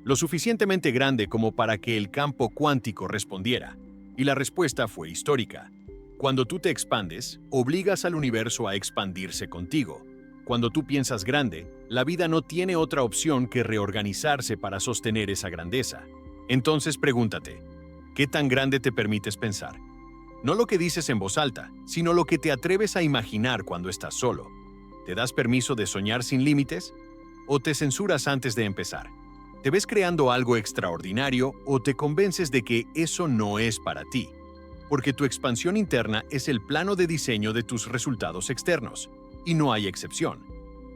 Lo suficientemente grande como para que el campo cuántico respondiera. Y la respuesta fue histórica. Cuando tú te expandes, obligas al universo a expandirse contigo. Cuando tú piensas grande, la vida no tiene otra opción que reorganizarse para sostener esa grandeza. Entonces pregúntate, ¿qué tan grande te permites pensar? No lo que dices en voz alta, sino lo que te atreves a imaginar cuando estás solo. ¿Te das permiso de soñar sin límites? ¿O te censuras antes de empezar? ¿Te ves creando algo extraordinario o te convences de que eso no es para ti? Porque tu expansión interna es el plano de diseño de tus resultados externos. Y no hay excepción.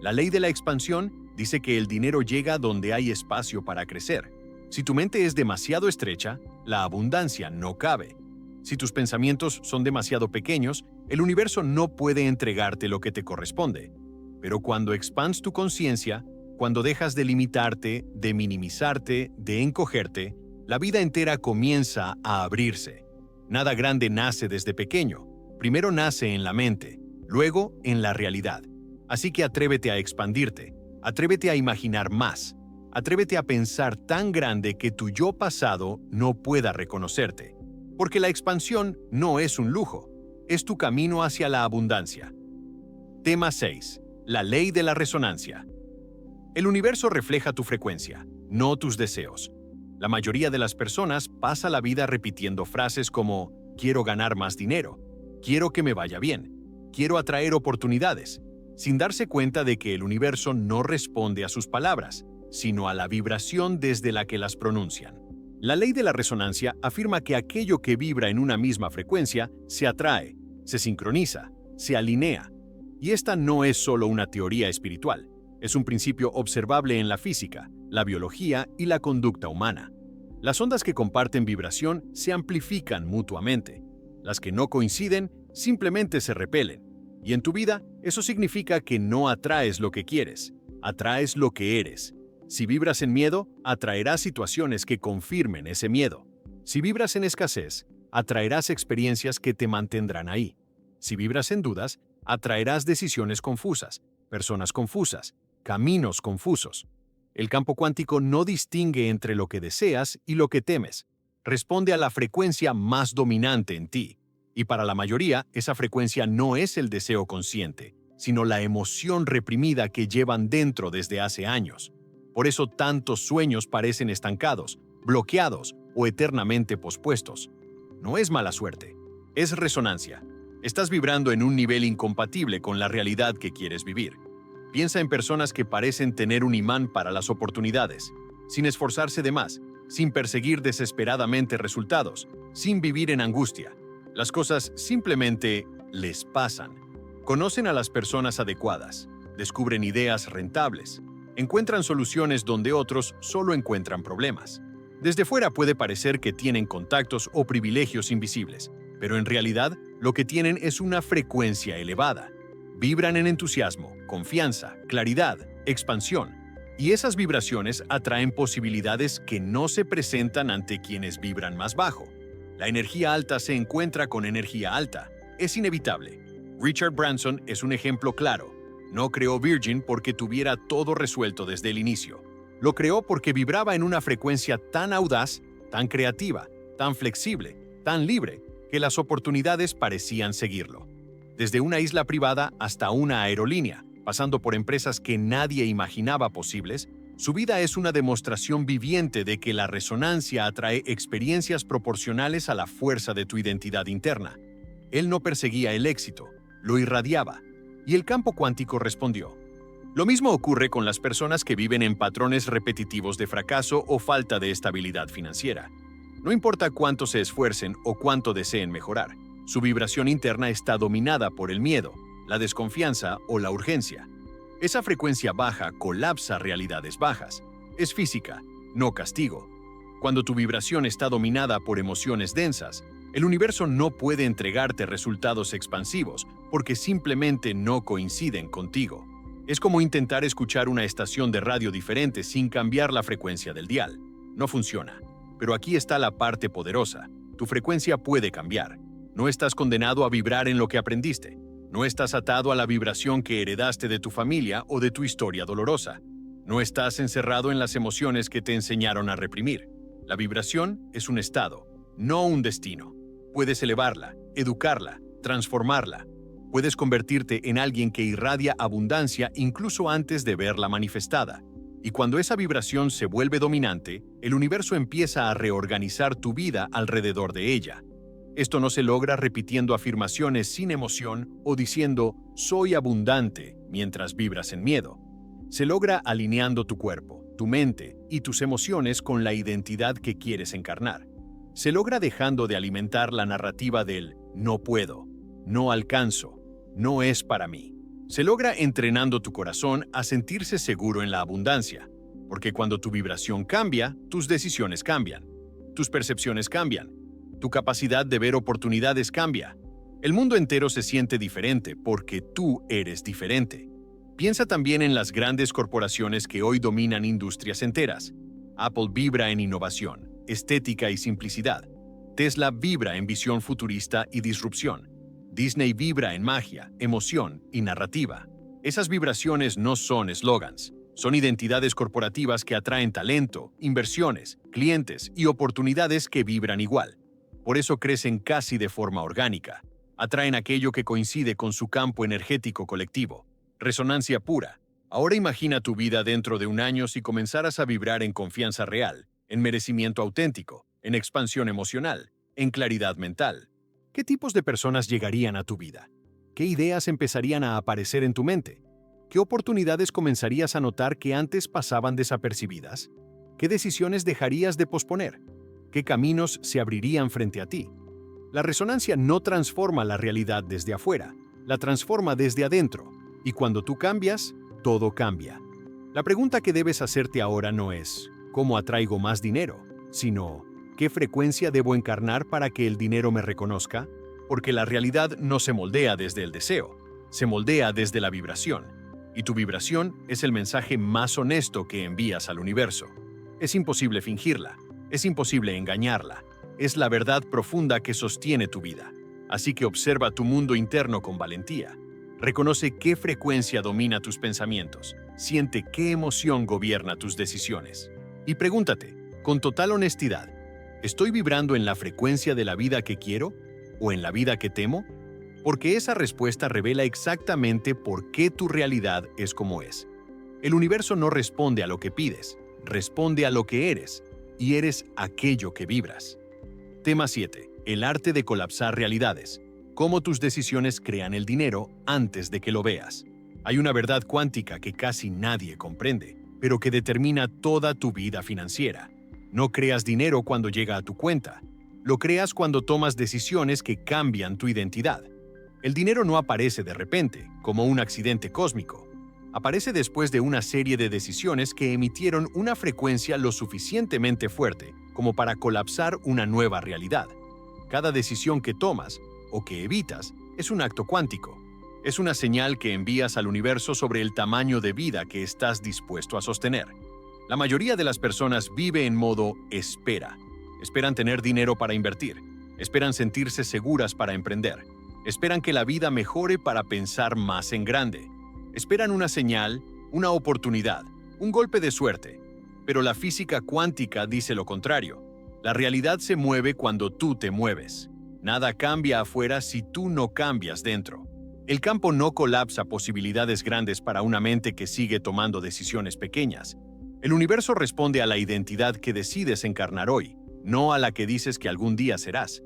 La ley de la expansión dice que el dinero llega donde hay espacio para crecer. Si tu mente es demasiado estrecha, la abundancia no cabe. Si tus pensamientos son demasiado pequeños, el universo no puede entregarte lo que te corresponde. Pero cuando expandes tu conciencia, cuando dejas de limitarte, de minimizarte, de encogerte, la vida entera comienza a abrirse. Nada grande nace desde pequeño. Primero nace en la mente, luego en la realidad. Así que atrévete a expandirte, atrévete a imaginar más, atrévete a pensar tan grande que tu yo pasado no pueda reconocerte. Porque la expansión no es un lujo, es tu camino hacia la abundancia. Tema 6. La ley de la resonancia. El universo refleja tu frecuencia, no tus deseos. La mayoría de las personas pasa la vida repitiendo frases como quiero ganar más dinero, quiero que me vaya bien, quiero atraer oportunidades, sin darse cuenta de que el universo no responde a sus palabras, sino a la vibración desde la que las pronuncian. La ley de la resonancia afirma que aquello que vibra en una misma frecuencia se atrae, se sincroniza, se alinea. Y esta no es solo una teoría espiritual, es un principio observable en la física, la biología y la conducta humana. Las ondas que comparten vibración se amplifican mutuamente. Las que no coinciden simplemente se repelen. Y en tu vida, eso significa que no atraes lo que quieres, atraes lo que eres. Si vibras en miedo, atraerás situaciones que confirmen ese miedo. Si vibras en escasez, atraerás experiencias que te mantendrán ahí. Si vibras en dudas, atraerás decisiones confusas, personas confusas, caminos confusos. El campo cuántico no distingue entre lo que deseas y lo que temes. Responde a la frecuencia más dominante en ti. Y para la mayoría, esa frecuencia no es el deseo consciente, sino la emoción reprimida que llevan dentro desde hace años. Por eso tantos sueños parecen estancados, bloqueados o eternamente pospuestos. No es mala suerte, es resonancia. Estás vibrando en un nivel incompatible con la realidad que quieres vivir. Piensa en personas que parecen tener un imán para las oportunidades, sin esforzarse de más, sin perseguir desesperadamente resultados, sin vivir en angustia. Las cosas simplemente les pasan. Conocen a las personas adecuadas, descubren ideas rentables, encuentran soluciones donde otros solo encuentran problemas. Desde fuera puede parecer que tienen contactos o privilegios invisibles, pero en realidad lo que tienen es una frecuencia elevada. Vibran en entusiasmo, confianza, claridad, expansión. Y esas vibraciones atraen posibilidades que no se presentan ante quienes vibran más bajo. La energía alta se encuentra con energía alta. Es inevitable. Richard Branson es un ejemplo claro. No creó Virgin porque tuviera todo resuelto desde el inicio. Lo creó porque vibraba en una frecuencia tan audaz, tan creativa, tan flexible, tan libre, que las oportunidades parecían seguirlo. Desde una isla privada hasta una aerolínea, pasando por empresas que nadie imaginaba posibles, su vida es una demostración viviente de que la resonancia atrae experiencias proporcionales a la fuerza de tu identidad interna. Él no perseguía el éxito, lo irradiaba, y el campo cuántico respondió. Lo mismo ocurre con las personas que viven en patrones repetitivos de fracaso o falta de estabilidad financiera. No importa cuánto se esfuercen o cuánto deseen mejorar, su vibración interna está dominada por el miedo, la desconfianza o la urgencia. Esa frecuencia baja colapsa realidades bajas. Es física, no castigo. Cuando tu vibración está dominada por emociones densas, el universo no puede entregarte resultados expansivos porque simplemente no coinciden contigo. Es como intentar escuchar una estación de radio diferente sin cambiar la frecuencia del dial. No funciona. Pero aquí está la parte poderosa. Tu frecuencia puede cambiar. No estás condenado a vibrar en lo que aprendiste. No estás atado a la vibración que heredaste de tu familia o de tu historia dolorosa. No estás encerrado en las emociones que te enseñaron a reprimir. La vibración es un estado, no un destino. Puedes elevarla, educarla, transformarla. Puedes convertirte en alguien que irradia abundancia incluso antes de verla manifestada. Y cuando esa vibración se vuelve dominante, el universo empieza a reorganizar tu vida alrededor de ella. Esto no se logra repitiendo afirmaciones sin emoción o diciendo «soy abundante» mientras vibras en miedo. Se logra alineando tu cuerpo, tu mente y tus emociones con la identidad que quieres encarnar. Se logra dejando de alimentar la narrativa del «no puedo», «no alcanzo», «no es para mí». Se logra entrenando tu corazón a sentirse seguro en la abundancia, porque cuando tu vibración cambia, tus decisiones cambian, tus percepciones cambian, tu capacidad de ver oportunidades cambia. El mundo entero se siente diferente porque tú eres diferente. Piensa también en las grandes corporaciones que hoy dominan industrias enteras. Apple vibra en innovación, estética y simplicidad. Tesla vibra en visión futurista y disrupción. Disney vibra en magia, emoción y narrativa. Esas vibraciones no son eslogans, son identidades corporativas que atraen talento, inversiones, clientes y oportunidades que vibran igual. Por eso crecen casi de forma orgánica. Atraen aquello que coincide con su campo energético colectivo. Resonancia pura. Ahora imagina tu vida dentro de un año si comenzaras a vibrar en confianza real, en merecimiento auténtico, en expansión emocional, en claridad mental. ¿Qué tipos de personas llegarían a tu vida? ¿Qué ideas empezarían a aparecer en tu mente? ¿Qué oportunidades comenzarías a notar que antes pasaban desapercibidas? ¿Qué decisiones dejarías de posponer? ¿Qué caminos se abrirían frente a ti? La resonancia no transforma la realidad desde afuera, la transforma desde adentro. Y cuando tú cambias, todo cambia. La pregunta que debes hacerte ahora no es ¿cómo atraigo más dinero?, sino ¿qué frecuencia debo encarnar para que el dinero me reconozca? Porque la realidad no se moldea desde el deseo, se moldea desde la vibración. Y tu vibración es el mensaje más honesto que envías al universo. Es imposible fingirla, es imposible engañarla. Es la verdad profunda que sostiene tu vida. Así que observa tu mundo interno con valentía. Reconoce qué frecuencia domina tus pensamientos. Siente qué emoción gobierna tus decisiones. Y pregúntate, con total honestidad, ¿estoy vibrando en la frecuencia de la vida que quiero o en la vida que temo? Porque esa respuesta revela exactamente por qué tu realidad es como es. El universo no responde a lo que pides, responde a lo que eres, y eres aquello que vibras. Tema 7. El arte de colapsar realidades. Cómo tus decisiones crean el dinero antes de que lo veas. Hay una verdad cuántica que casi nadie comprende, pero que determina toda tu vida financiera. No creas dinero cuando llega a tu cuenta. Lo creas cuando tomas decisiones que cambian tu identidad. El dinero no aparece de repente, como un accidente cósmico. Aparece después de una serie de decisiones que emitieron una frecuencia lo suficientemente fuerte como para colapsar una nueva realidad. Cada decisión que tomas o que evitas es un acto cuántico. Es una señal que envías al universo sobre el tamaño de vida que estás dispuesto a sostener. La mayoría de las personas vive en modo espera. Esperan tener dinero para invertir. Esperan sentirse seguras para emprender. Esperan que la vida mejore para pensar más en grande. Esperan una señal, una oportunidad, un golpe de suerte. Pero la física cuántica dice lo contrario. La realidad se mueve cuando tú te mueves. Nada cambia afuera si tú no cambias dentro. El campo no colapsa posibilidades grandes para una mente que sigue tomando decisiones pequeñas. El universo responde a la identidad que decides encarnar hoy, no a la que dices que algún día serás.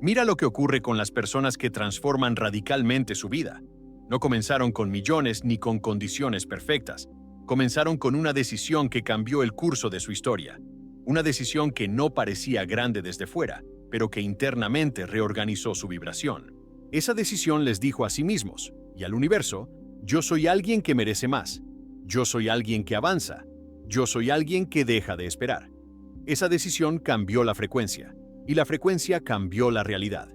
Mira lo que ocurre con las personas que transforman radicalmente su vida. No comenzaron con millones ni con condiciones perfectas. Comenzaron con una decisión que cambió el curso de su historia. Una decisión que no parecía grande desde fuera, pero que internamente reorganizó su vibración. Esa decisión les dijo a sí mismos y al universo: yo soy alguien que merece más. Yo soy alguien que avanza. Yo soy alguien que deja de esperar. Esa decisión cambió la frecuencia. Y la frecuencia cambió la realidad.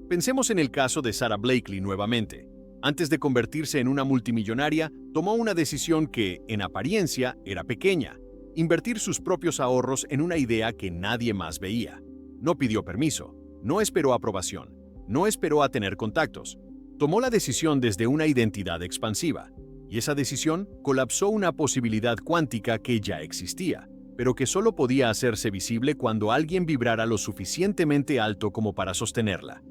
Pensemos en el caso de Sara Blakely nuevamente. Antes de convertirse en una multimillonaria, tomó una decisión que, en apariencia, era pequeña: invertir sus propios ahorros en una idea que nadie más veía. No pidió permiso, no esperó aprobación, no esperó a tener contactos. Tomó la decisión desde una identidad expansiva, y esa decisión colapsó una posibilidad cuántica que ya existía, pero que solo podía hacerse visible cuando alguien vibrara lo suficientemente alto como para sostenerla.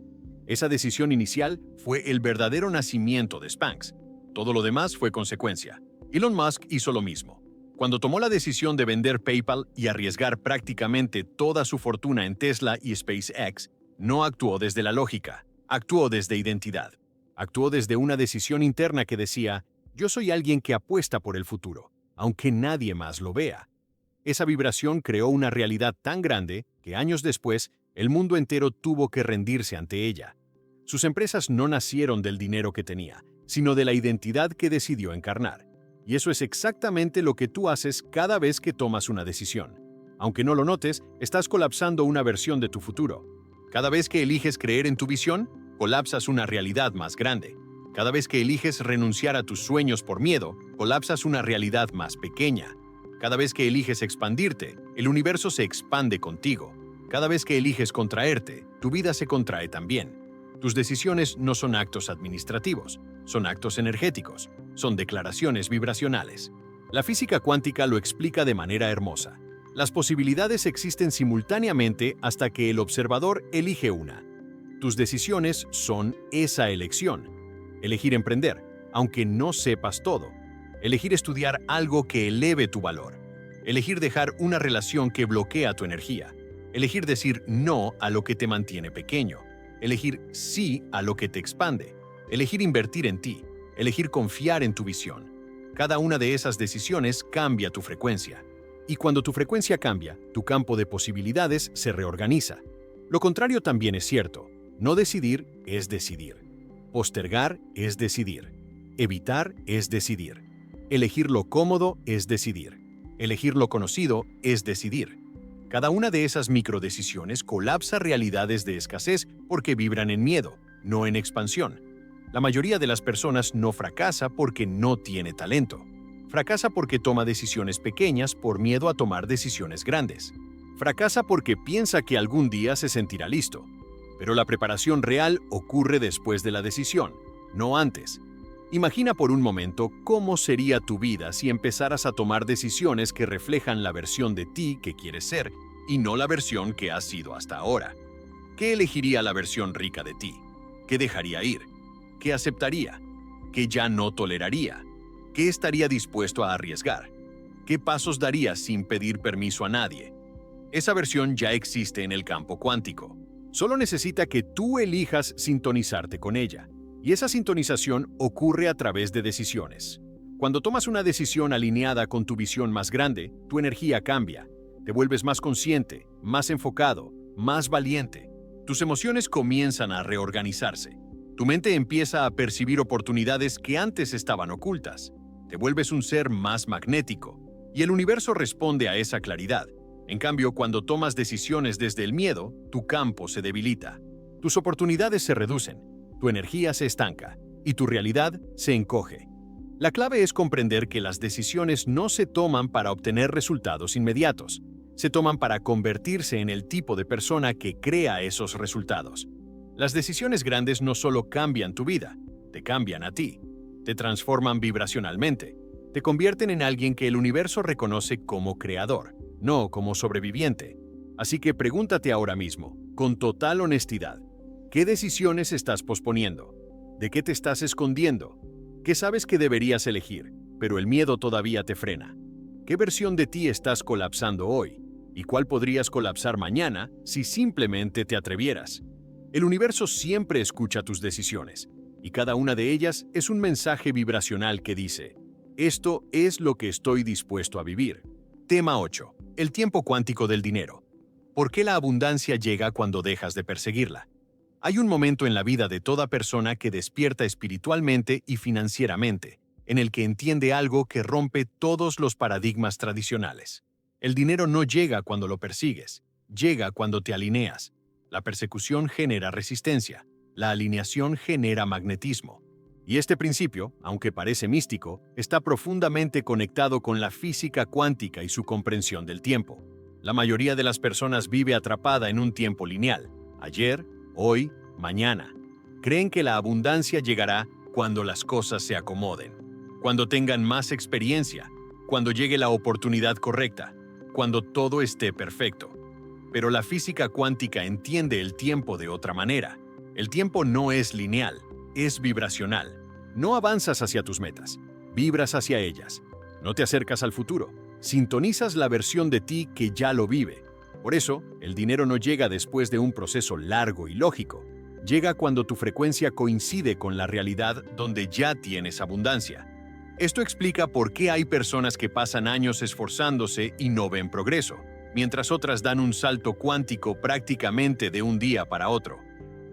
Esa decisión inicial fue el verdadero nacimiento de Spanx. Todo lo demás fue consecuencia. Elon Musk hizo lo mismo. Cuando tomó la decisión de vender PayPal y arriesgar prácticamente toda su fortuna en Tesla y SpaceX, no actuó desde la lógica, actuó desde identidad. Actuó desde una decisión interna que decía: yo soy alguien que apuesta por el futuro, aunque nadie más lo vea. Esa vibración creó una realidad tan grande que años después el mundo entero tuvo que rendirse ante ella. Sus empresas no nacieron del dinero que tenía, sino de la identidad que decidió encarnar. Y eso es exactamente lo que tú haces cada vez que tomas una decisión. Aunque no lo notes, estás colapsando una versión de tu futuro. Cada vez que eliges creer en tu visión, colapsas una realidad más grande. Cada vez que eliges renunciar a tus sueños por miedo, colapsas una realidad más pequeña. Cada vez que eliges expandirte, el universo se expande contigo. Cada vez que eliges contraerte, tu vida se contrae también. Tus decisiones no son actos administrativos, son actos energéticos, son declaraciones vibracionales. La física cuántica lo explica de manera hermosa. Las posibilidades existen simultáneamente hasta que el observador elige una. Tus decisiones son esa elección. Elegir emprender, aunque no sepas todo. Elegir estudiar algo que eleve tu valor. elegir dejar una relación que bloquea tu energía, elegir decir no a lo que te mantiene pequeño, elegir sí a lo que te expande, elegir invertir en ti, elegir confiar en tu visión. Cada una de esas decisiones cambia tu frecuencia. Y cuando tu frecuencia cambia, tu campo de posibilidades se reorganiza. Lo contrario también es cierto. No decidir es decidir. Postergar es decidir. Evitar es decidir. Elegir lo cómodo es decidir. Elegir lo conocido es decidir. Cada una de esas microdecisiones colapsa realidades de escasez porque vibran en miedo, no en expansión. La mayoría de las personas no fracasa porque no tiene talento. Fracasa porque toma decisiones pequeñas por miedo a tomar decisiones grandes. Fracasa porque piensa que algún día se sentirá listo. Pero la preparación real ocurre después de la decisión, no antes. Imagina por un momento cómo sería tu vida si empezaras a tomar decisiones que reflejan la versión de ti que quieres ser y no la versión que has sido hasta ahora. ¿Qué elegiría la versión rica de ti? ¿Qué dejaría ir? ¿Qué aceptaría? ¿Qué ya no toleraría? ¿Qué estaría dispuesto a arriesgar? ¿Qué pasos daría sin pedir permiso a nadie? Esa versión ya existe en el campo cuántico. Solo necesita que tú elijas sintonizarte con ella. Y esa sintonización ocurre a través de decisiones. Cuando tomas una decisión alineada con tu visión más grande, tu energía cambia. Te vuelves más consciente, más enfocado, más valiente. Tus emociones comienzan a reorganizarse. Tu mente empieza a percibir oportunidades que antes estaban ocultas. Te vuelves un ser más magnético, y el universo responde a esa claridad. En cambio, cuando tomas decisiones desde el miedo, tu campo se debilita. Tus oportunidades se reducen, tu energía se estanca, y tu realidad se encoge. La clave es comprender que las decisiones no se toman para obtener resultados inmediatos. Se toman para convertirse en el tipo de persona que crea esos resultados. Las decisiones grandes no solo cambian tu vida, te cambian a ti. Te transforman vibracionalmente, te convierten en alguien que el universo reconoce como creador, no como sobreviviente. Así que pregúntate ahora mismo, con total honestidad, ¿qué decisiones estás posponiendo? ¿De qué te estás escondiendo? ¿Qué sabes que deberías elegir, pero el miedo todavía te frena? ¿Qué versión de ti estás colapsando hoy? ¿Y cuál podrías colapsar mañana si simplemente te atrevieras? El universo siempre escucha tus decisiones. Y cada una de ellas es un mensaje vibracional que dice, esto es lo que estoy dispuesto a vivir. Tema 8. El tiempo cuántico del dinero. ¿Por qué la abundancia llega cuando dejas de perseguirla? Hay un momento en la vida de toda persona que despierta espiritualmente y financieramente, en el que entiende algo que rompe todos los paradigmas tradicionales. El dinero no llega cuando lo persigues, llega cuando te alineas. La persecución genera resistencia. La alineación genera magnetismo. Y este principio, aunque parece místico, está profundamente conectado con la física cuántica y su comprensión del tiempo. La mayoría de las personas vive atrapada en un tiempo lineal. Ayer, hoy, mañana. Creen que la abundancia llegará cuando las cosas se acomoden, cuando tengan más experiencia, cuando llegue la oportunidad correcta, cuando todo esté perfecto. Pero la física cuántica entiende el tiempo de otra manera. El tiempo no es lineal, es vibracional. No avanzas hacia tus metas, vibras hacia ellas. No te acercas al futuro, sintonizas la versión de ti que ya lo vive. Por eso, el dinero no llega después de un proceso largo y lógico. Llega cuando tu frecuencia coincide con la realidad donde ya tienes abundancia. Esto explica por qué hay personas que pasan años esforzándose y no ven progreso, mientras otras dan un salto cuántico prácticamente de un día para otro.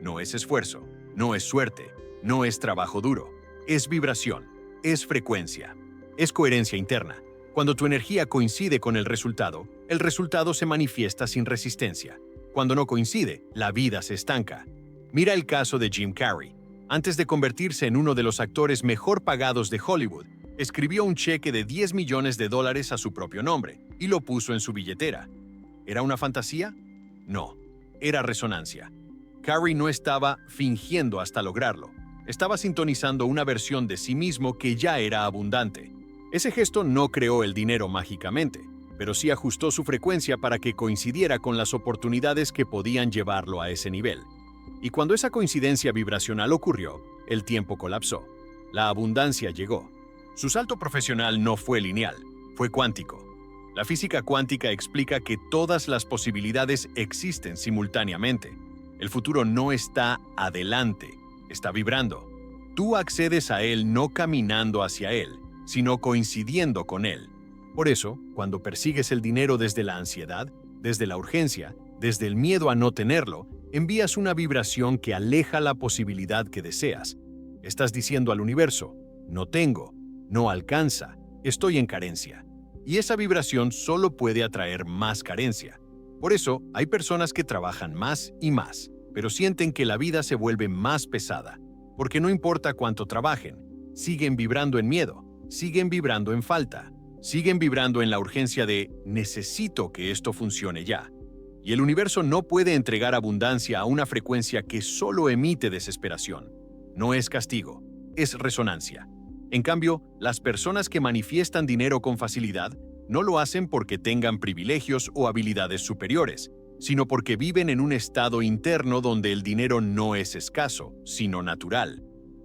No es esfuerzo, no es suerte, no es trabajo duro, es vibración, es frecuencia, es coherencia interna. Cuando tu energía coincide con el resultado se manifiesta sin resistencia. Cuando no coincide, la vida se estanca. Mira el caso de Jim Carrey. Antes de convertirse en uno de los actores mejor pagados de Hollywood, escribió un cheque de $10 millones a su propio nombre y lo puso en su billetera. ¿Era una fantasía? No, era resonancia. Carrey no estaba fingiendo hasta lograrlo. Estaba sintonizando una versión de sí mismo que ya era abundante. Ese gesto no creó el dinero mágicamente, pero sí ajustó su frecuencia para que coincidiera con las oportunidades que podían llevarlo a ese nivel. Y cuando esa coincidencia vibracional ocurrió, el tiempo colapsó. La abundancia llegó. Su salto profesional no fue lineal, fue cuántico. La física cuántica explica que todas las posibilidades existen simultáneamente. El futuro no está adelante, está vibrando. Tú accedes a él no caminando hacia él, sino coincidiendo con él. Por eso, cuando persigues el dinero desde la ansiedad, desde la urgencia, desde el miedo a no tenerlo, envías una vibración que aleja la posibilidad que deseas. Estás diciendo al universo, no tengo, no alcanza, estoy en carencia. Y esa vibración solo puede atraer más carencia. Por eso, hay personas que trabajan más y más, pero sienten que la vida se vuelve más pesada, porque no importa cuánto trabajen, siguen vibrando en miedo, siguen vibrando en falta, siguen vibrando en la urgencia de necesito que esto funcione ya. Y el universo no puede entregar abundancia a una frecuencia que solo emite desesperación. No es castigo, es resonancia. En cambio, las personas que manifiestan dinero con facilidad no lo hacen porque tengan privilegios o habilidades superiores, sino porque viven en un estado interno donde el dinero no es escaso, sino natural,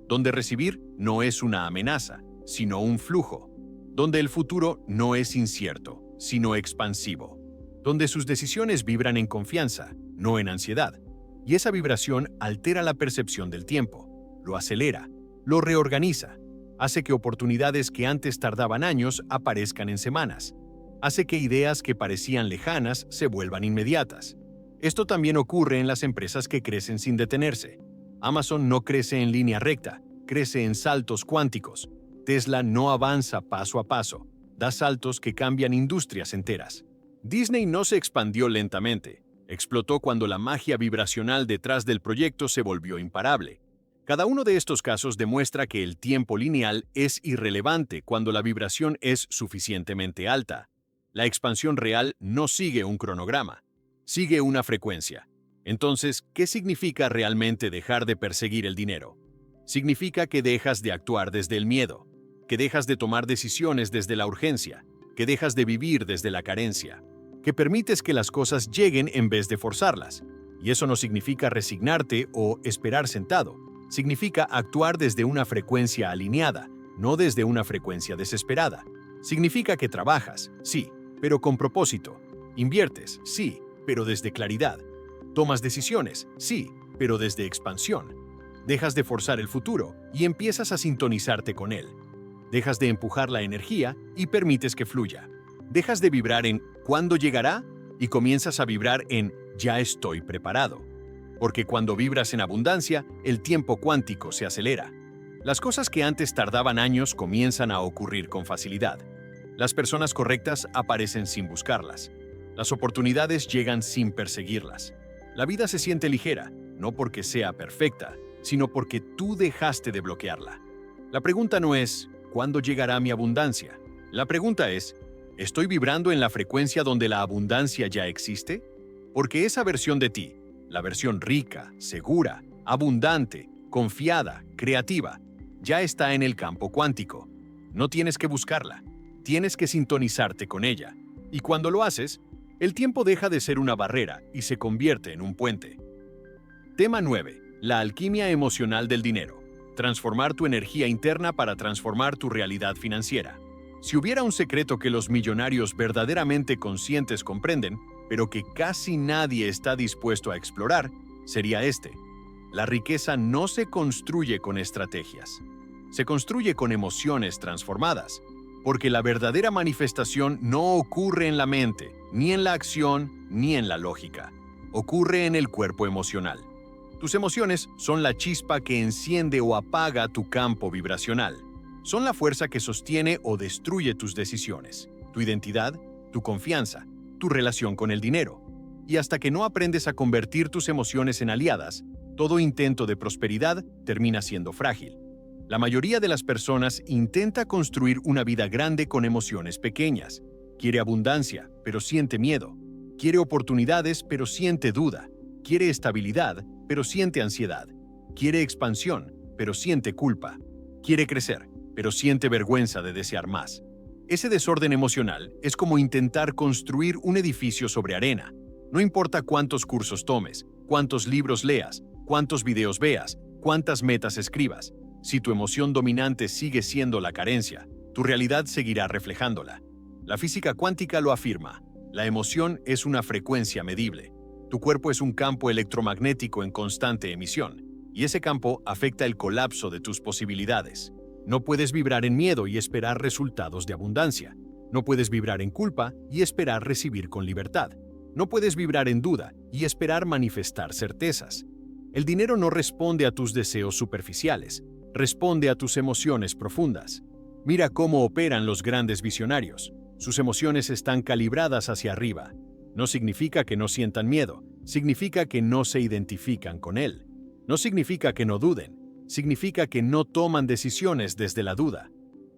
donde recibir no es una amenaza, sino un flujo, donde el futuro no es incierto, sino expansivo, donde sus decisiones vibran en confianza, no en ansiedad, y esa vibración altera la percepción del tiempo, lo acelera, lo reorganiza, hace que oportunidades que antes tardaban años aparezcan en semanas, hace que ideas que parecían lejanas se vuelvan inmediatas. Esto también ocurre en las empresas que crecen sin detenerse. Amazon no crece en línea recta, crece en saltos cuánticos. Tesla no avanza paso a paso, da saltos que cambian industrias enteras. Disney no se expandió lentamente, explotó cuando la magia vibracional detrás del proyecto se volvió imparable. Cada uno de estos casos demuestra que el tiempo lineal es irrelevante cuando la vibración es suficientemente alta. La expansión real no sigue un cronograma, sigue una frecuencia. Entonces, ¿qué significa realmente dejar de perseguir el dinero? Significa que dejas de actuar desde el miedo, que dejas de tomar decisiones desde la urgencia, que dejas de vivir desde la carencia, que permites que las cosas lleguen en vez de forzarlas. Y eso no significa resignarte o esperar sentado. Significa actuar desde una frecuencia alineada, no desde una frecuencia desesperada. Significa que trabajas, sí, pero con propósito. Inviertes, sí, pero desde claridad. Tomas decisiones, sí, pero desde expansión. Dejas de forzar el futuro y empiezas a sintonizarte con él. Dejas de empujar la energía y permites que fluya. Dejas de vibrar en ¿cuándo llegará? Y comienzas a vibrar en ya estoy preparado. Porque cuando vibras en abundancia, el tiempo cuántico se acelera. Las cosas que antes tardaban años comienzan a ocurrir con facilidad. Las personas correctas aparecen sin buscarlas. Las oportunidades llegan sin perseguirlas. La vida se siente ligera, no porque sea perfecta, sino porque tú dejaste de bloquearla. La pregunta no es ¿cuándo llegará mi abundancia? La pregunta es ¿estoy vibrando en la frecuencia donde la abundancia ya existe? Porque esa versión de ti, la versión rica, segura, abundante, confiada, creativa, ya está en el campo cuántico. No tienes que buscarla, tienes que sintonizarte con ella. Y cuando lo haces, el tiempo deja de ser una barrera y se convierte en un puente. Tema 9. La alquimia emocional del dinero. Transformar tu energía interna para transformar tu realidad financiera. Si hubiera un secreto que los millonarios verdaderamente conscientes comprenden, pero que casi nadie está dispuesto a explorar, sería este. La riqueza no se construye con estrategias. Se construye con emociones transformadas, porque la verdadera manifestación no ocurre en la mente, ni en la acción, ni en la lógica. Ocurre en el cuerpo emocional. Tus emociones son la chispa que enciende o apaga tu campo vibracional. Son la fuerza que sostiene o destruye tus decisiones, tu identidad, tu confianza, tu relación con el dinero. Y hasta que no aprendes a convertir tus emociones en aliadas, todo intento de prosperidad termina siendo frágil. La mayoría de las personas intenta construir una vida grande con emociones pequeñas. Quiere abundancia, pero siente miedo. Quiere oportunidades, pero siente duda. Quiere estabilidad, pero siente ansiedad. Quiere expansión, pero siente culpa. Quiere crecer, pero siente vergüenza de desear más. Ese desorden emocional es como intentar construir un edificio sobre arena. No importa cuántos cursos tomes, cuántos libros leas, cuántos videos veas, cuántas metas escribas. Si tu emoción dominante sigue siendo la carencia, tu realidad seguirá reflejándola. La física cuántica lo afirma. La emoción es una frecuencia medible. Tu cuerpo es un campo electromagnético en constante emisión, y ese campo afecta el colapso de tus posibilidades. No puedes vibrar en miedo y esperar resultados de abundancia. No puedes vibrar en culpa y esperar recibir con libertad. No puedes vibrar en duda y esperar manifestar certezas. El dinero no responde a tus deseos superficiales, responde a tus emociones profundas. Mira cómo operan los grandes visionarios. Sus emociones están calibradas hacia arriba. No significa que no sientan miedo, significa que no se identifican con él. No significa que no duden, significa que no toman decisiones desde la duda.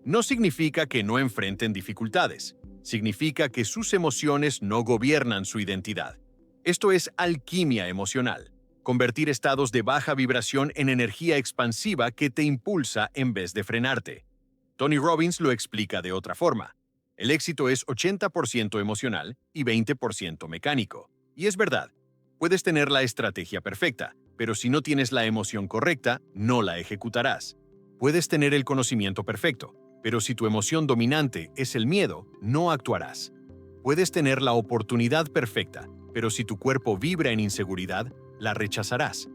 No significa que no enfrenten dificultades, significa que sus emociones no gobiernan su identidad. Esto es alquimia emocional, convertir estados de baja vibración en energía expansiva que te impulsa en vez de frenarte. Tony Robbins lo explica de otra forma. El éxito es 80% emocional y 20% mecánico. Y es verdad, puedes tener la estrategia perfecta, pero si no tienes la emoción correcta, no la ejecutarás. Puedes tener el conocimiento perfecto, pero si tu emoción dominante es el miedo, no actuarás. Puedes tener la oportunidad perfecta, pero si tu cuerpo vibra en inseguridad, la rechazarás.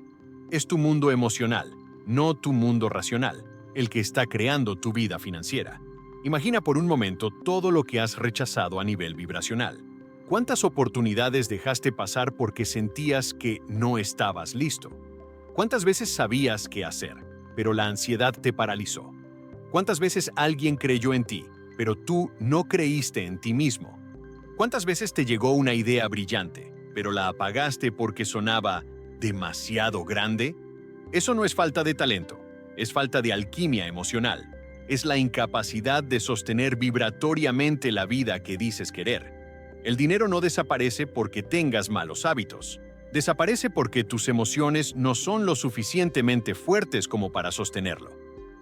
Es tu mundo emocional, no tu mundo racional, el que está creando tu vida financiera. Imagina por un momento todo lo que has rechazado a nivel vibracional. ¿Cuántas oportunidades dejaste pasar porque sentías que no estabas listo? ¿Cuántas veces sabías qué hacer, pero la ansiedad te paralizó? ¿Cuántas veces alguien creyó en ti, pero tú no creíste en ti mismo? ¿Cuántas veces te llegó una idea brillante, pero la apagaste porque sonaba demasiado grande? Eso no es falta de talento, es falta de alquimia emocional. Es la incapacidad de sostener vibratoriamente la vida que dices querer. El dinero no desaparece porque tengas malos hábitos. Desaparece porque tus emociones no son lo suficientemente fuertes como para sostenerlo.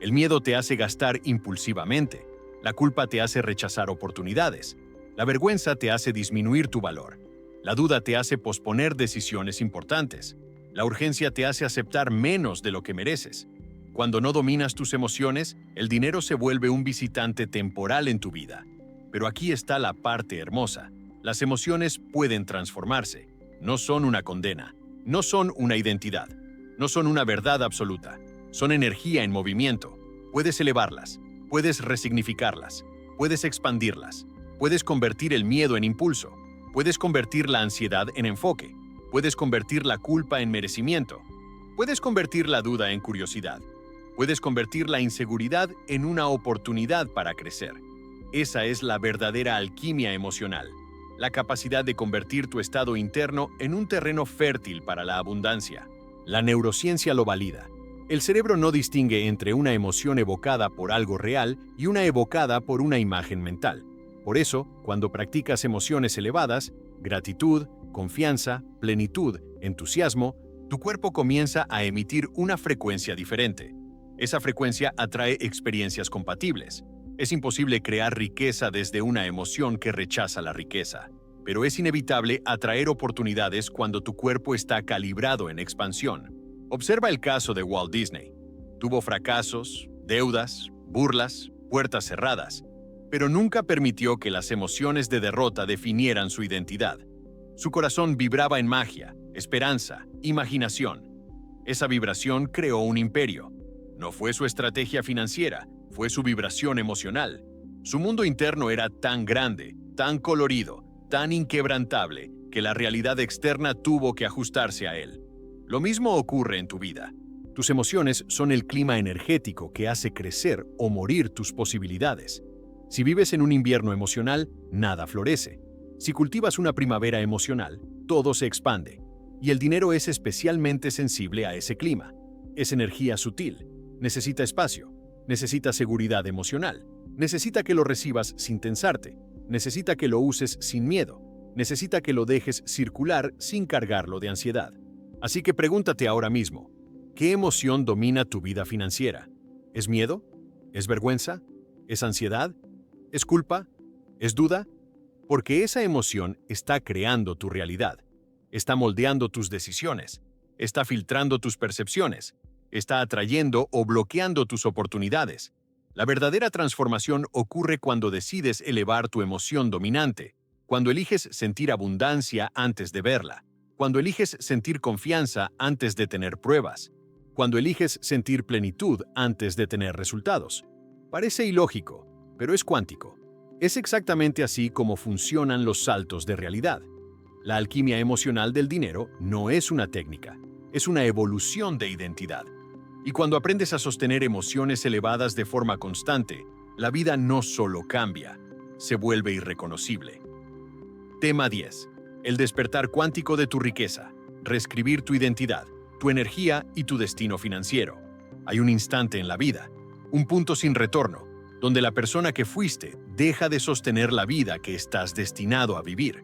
El miedo te hace gastar impulsivamente. La culpa te hace rechazar oportunidades. La vergüenza te hace disminuir tu valor. La duda te hace posponer decisiones importantes. La urgencia te hace aceptar menos de lo que mereces. Cuando no dominas tus emociones, el dinero se vuelve un visitante temporal en tu vida. Pero aquí está la parte hermosa. Las emociones pueden transformarse. No son una condena. No son una identidad. No son una verdad absoluta. Son energía en movimiento. Puedes elevarlas. Puedes resignificarlas. Puedes expandirlas. Puedes convertir el miedo en impulso. Puedes convertir la ansiedad en enfoque. Puedes convertir la culpa en merecimiento. Puedes convertir la duda en curiosidad. Puedes convertir la inseguridad en una oportunidad para crecer. Esa es la verdadera alquimia emocional, la capacidad de convertir tu estado interno en un terreno fértil para la abundancia. La neurociencia lo valida. El cerebro no distingue entre una emoción evocada por algo real y una evocada por una imagen mental. Por eso, cuando practicas emociones elevadas, gratitud, confianza, plenitud, entusiasmo, tu cuerpo comienza a emitir una frecuencia diferente. Esa frecuencia atrae experiencias compatibles. Es imposible crear riqueza desde una emoción que rechaza la riqueza, pero es inevitable atraer oportunidades cuando tu cuerpo está calibrado en expansión. Observa el caso de Walt Disney. Tuvo fracasos, deudas, burlas, puertas cerradas, pero nunca permitió que las emociones de derrota definieran su identidad. Su corazón vibraba en magia, esperanza, imaginación. Esa vibración creó un imperio. No fue su estrategia financiera, fue su vibración emocional. Su mundo interno era tan grande, tan colorido, tan inquebrantable, que la realidad externa tuvo que ajustarse a él. Lo mismo ocurre en tu vida. Tus emociones son el clima energético que hace crecer o morir tus posibilidades. Si vives en un invierno emocional, nada florece. Si cultivas una primavera emocional, todo se expande. Y el dinero es especialmente sensible a ese clima. Es energía sutil. Necesita espacio, necesita seguridad emocional, necesita que lo recibas sin tensarte, necesita que lo uses sin miedo, necesita que lo dejes circular sin cargarlo de ansiedad. Así que pregúntate ahora mismo, ¿qué emoción domina tu vida financiera? ¿Es miedo? ¿Es vergüenza? ¿Es ansiedad? ¿Es culpa? ¿Es duda? Porque esa emoción está creando tu realidad, está moldeando tus decisiones, está filtrando tus percepciones, está atrayendo o bloqueando tus oportunidades. La verdadera transformación ocurre cuando decides elevar tu emoción dominante, cuando eliges sentir abundancia antes de verla, cuando eliges sentir confianza antes de tener pruebas, cuando eliges sentir plenitud antes de tener resultados. Parece ilógico, pero es cuántico. Es exactamente así como funcionan los saltos de realidad. La alquimia emocional del dinero no es una técnica, es una evolución de identidad. Y cuando aprendes a sostener emociones elevadas de forma constante, la vida no solo cambia, se vuelve irreconocible. Tema 10. El despertar cuántico de tu riqueza. Reescribir tu identidad, tu energía y tu destino financiero. Hay un instante en la vida, un punto sin retorno, donde la persona que fuiste deja de sostener la vida que estás destinado a vivir.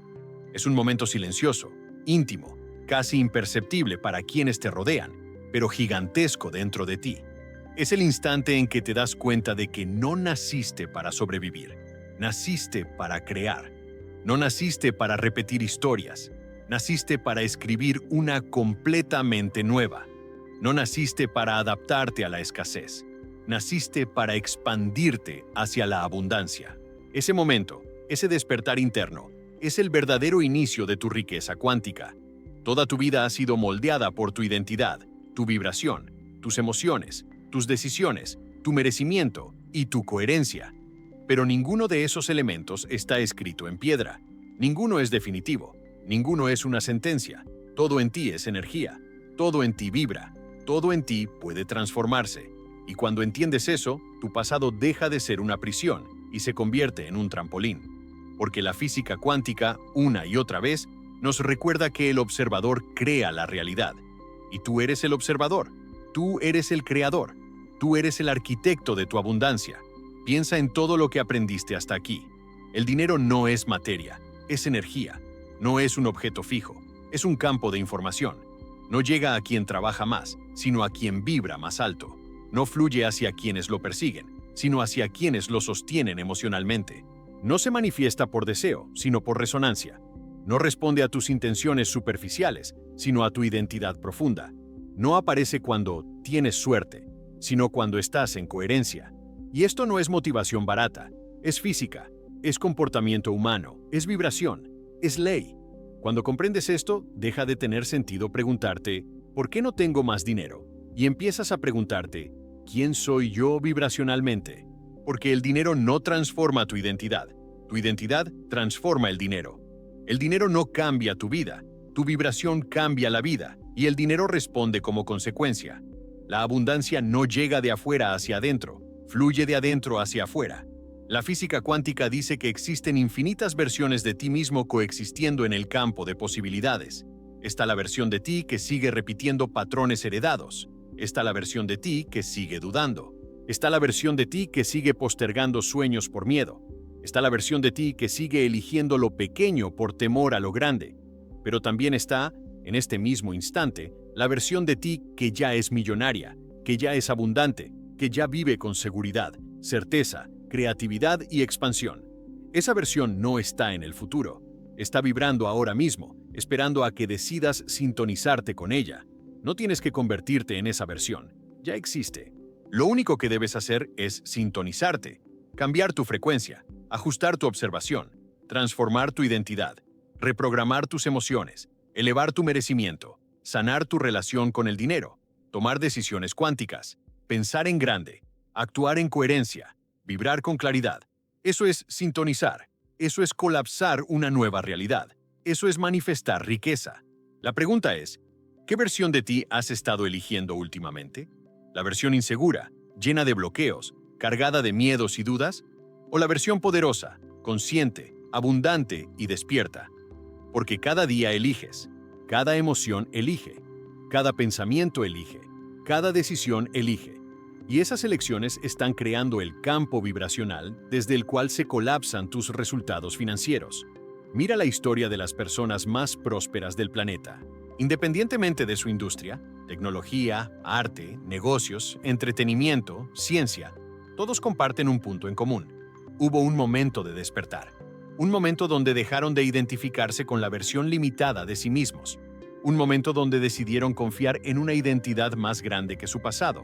Es un momento silencioso, íntimo, casi imperceptible para quienes te rodean, pero gigantesco dentro de ti. Es el instante en que te das cuenta de que no naciste para sobrevivir, naciste para crear. No naciste para repetir historias, naciste para escribir una completamente nueva. No naciste para adaptarte a la escasez, naciste para expandirte hacia la abundancia. Ese momento, ese despertar interno, es el verdadero inicio de tu riqueza cuántica. Toda tu vida ha sido moldeada por tu identidad, tu vibración, tus emociones, tus decisiones, tu merecimiento y tu coherencia. Pero ninguno de esos elementos está escrito en piedra. Ninguno es definitivo. Ninguno es una sentencia. Todo en ti es energía. Todo en ti vibra. Todo en ti puede transformarse. Y cuando entiendes eso, tu pasado deja de ser una prisión y se convierte en un trampolín. Porque la física cuántica, una y otra vez, nos recuerda que el observador crea la realidad. Y tú eres el observador. Tú eres el creador. Tú eres el arquitecto de tu abundancia. Piensa en todo lo que aprendiste hasta aquí. El dinero no es materia, es energía. No es un objeto fijo, es un campo de información. No llega a quien trabaja más, sino a quien vibra más alto. No fluye hacia quienes lo persiguen, sino hacia quienes lo sostienen emocionalmente. No se manifiesta por deseo, sino por resonancia. No responde a tus intenciones superficiales, sino a tu identidad profunda. No aparece cuando tienes suerte, sino cuando estás en coherencia. Y esto no es motivación barata, es física, es comportamiento humano, es vibración, es ley. Cuando comprendes esto, deja de tener sentido preguntarte, ¿por qué no tengo más dinero? Y empiezas a preguntarte, ¿quién soy yo vibracionalmente? Porque el dinero no transforma tu identidad transforma el dinero. El dinero no cambia tu vida, tu vibración cambia la vida, y el dinero responde como consecuencia. La abundancia no llega de afuera hacia adentro, fluye de adentro hacia afuera. La física cuántica dice que existen infinitas versiones de ti mismo coexistiendo en el campo de posibilidades. Está la versión de ti que sigue repitiendo patrones heredados. Está la versión de ti que sigue dudando. Está la versión de ti que sigue postergando sueños por miedo. Está la versión de ti que sigue eligiendo lo pequeño por temor a lo grande. Pero también está, en este mismo instante, la versión de ti que ya es millonaria, que ya es abundante, que ya vive con seguridad, certeza, creatividad y expansión. Esa versión no está en el futuro. Está vibrando ahora mismo, esperando a que decidas sintonizarte con ella. No tienes que convertirte en esa versión. Ya existe. Lo único que debes hacer es sintonizarte, cambiar tu frecuencia, ajustar tu observación, transformar tu identidad, reprogramar tus emociones, elevar tu merecimiento, sanar tu relación con el dinero, tomar decisiones cuánticas, pensar en grande, actuar en coherencia, vibrar con claridad. Eso es sintonizar. Eso es colapsar una nueva realidad. Eso es manifestar riqueza. La pregunta es, ¿qué versión de ti has estado eligiendo últimamente? ¿La versión insegura, llena de bloqueos, cargada de miedos y dudas? ¿O la versión poderosa, consciente, abundante y despierta? Porque cada día eliges, cada emoción elige, cada pensamiento elige, cada decisión elige. Y esas elecciones están creando el campo vibracional desde el cual se colapsan tus resultados financieros. Mira la historia de las personas más prósperas del planeta. Independientemente de su industria, tecnología, arte, negocios, entretenimiento, ciencia, todos comparten un punto en común. Hubo un momento de despertar. Un momento donde dejaron de identificarse con la versión limitada de sí mismos. Un momento donde decidieron confiar en una identidad más grande que su pasado.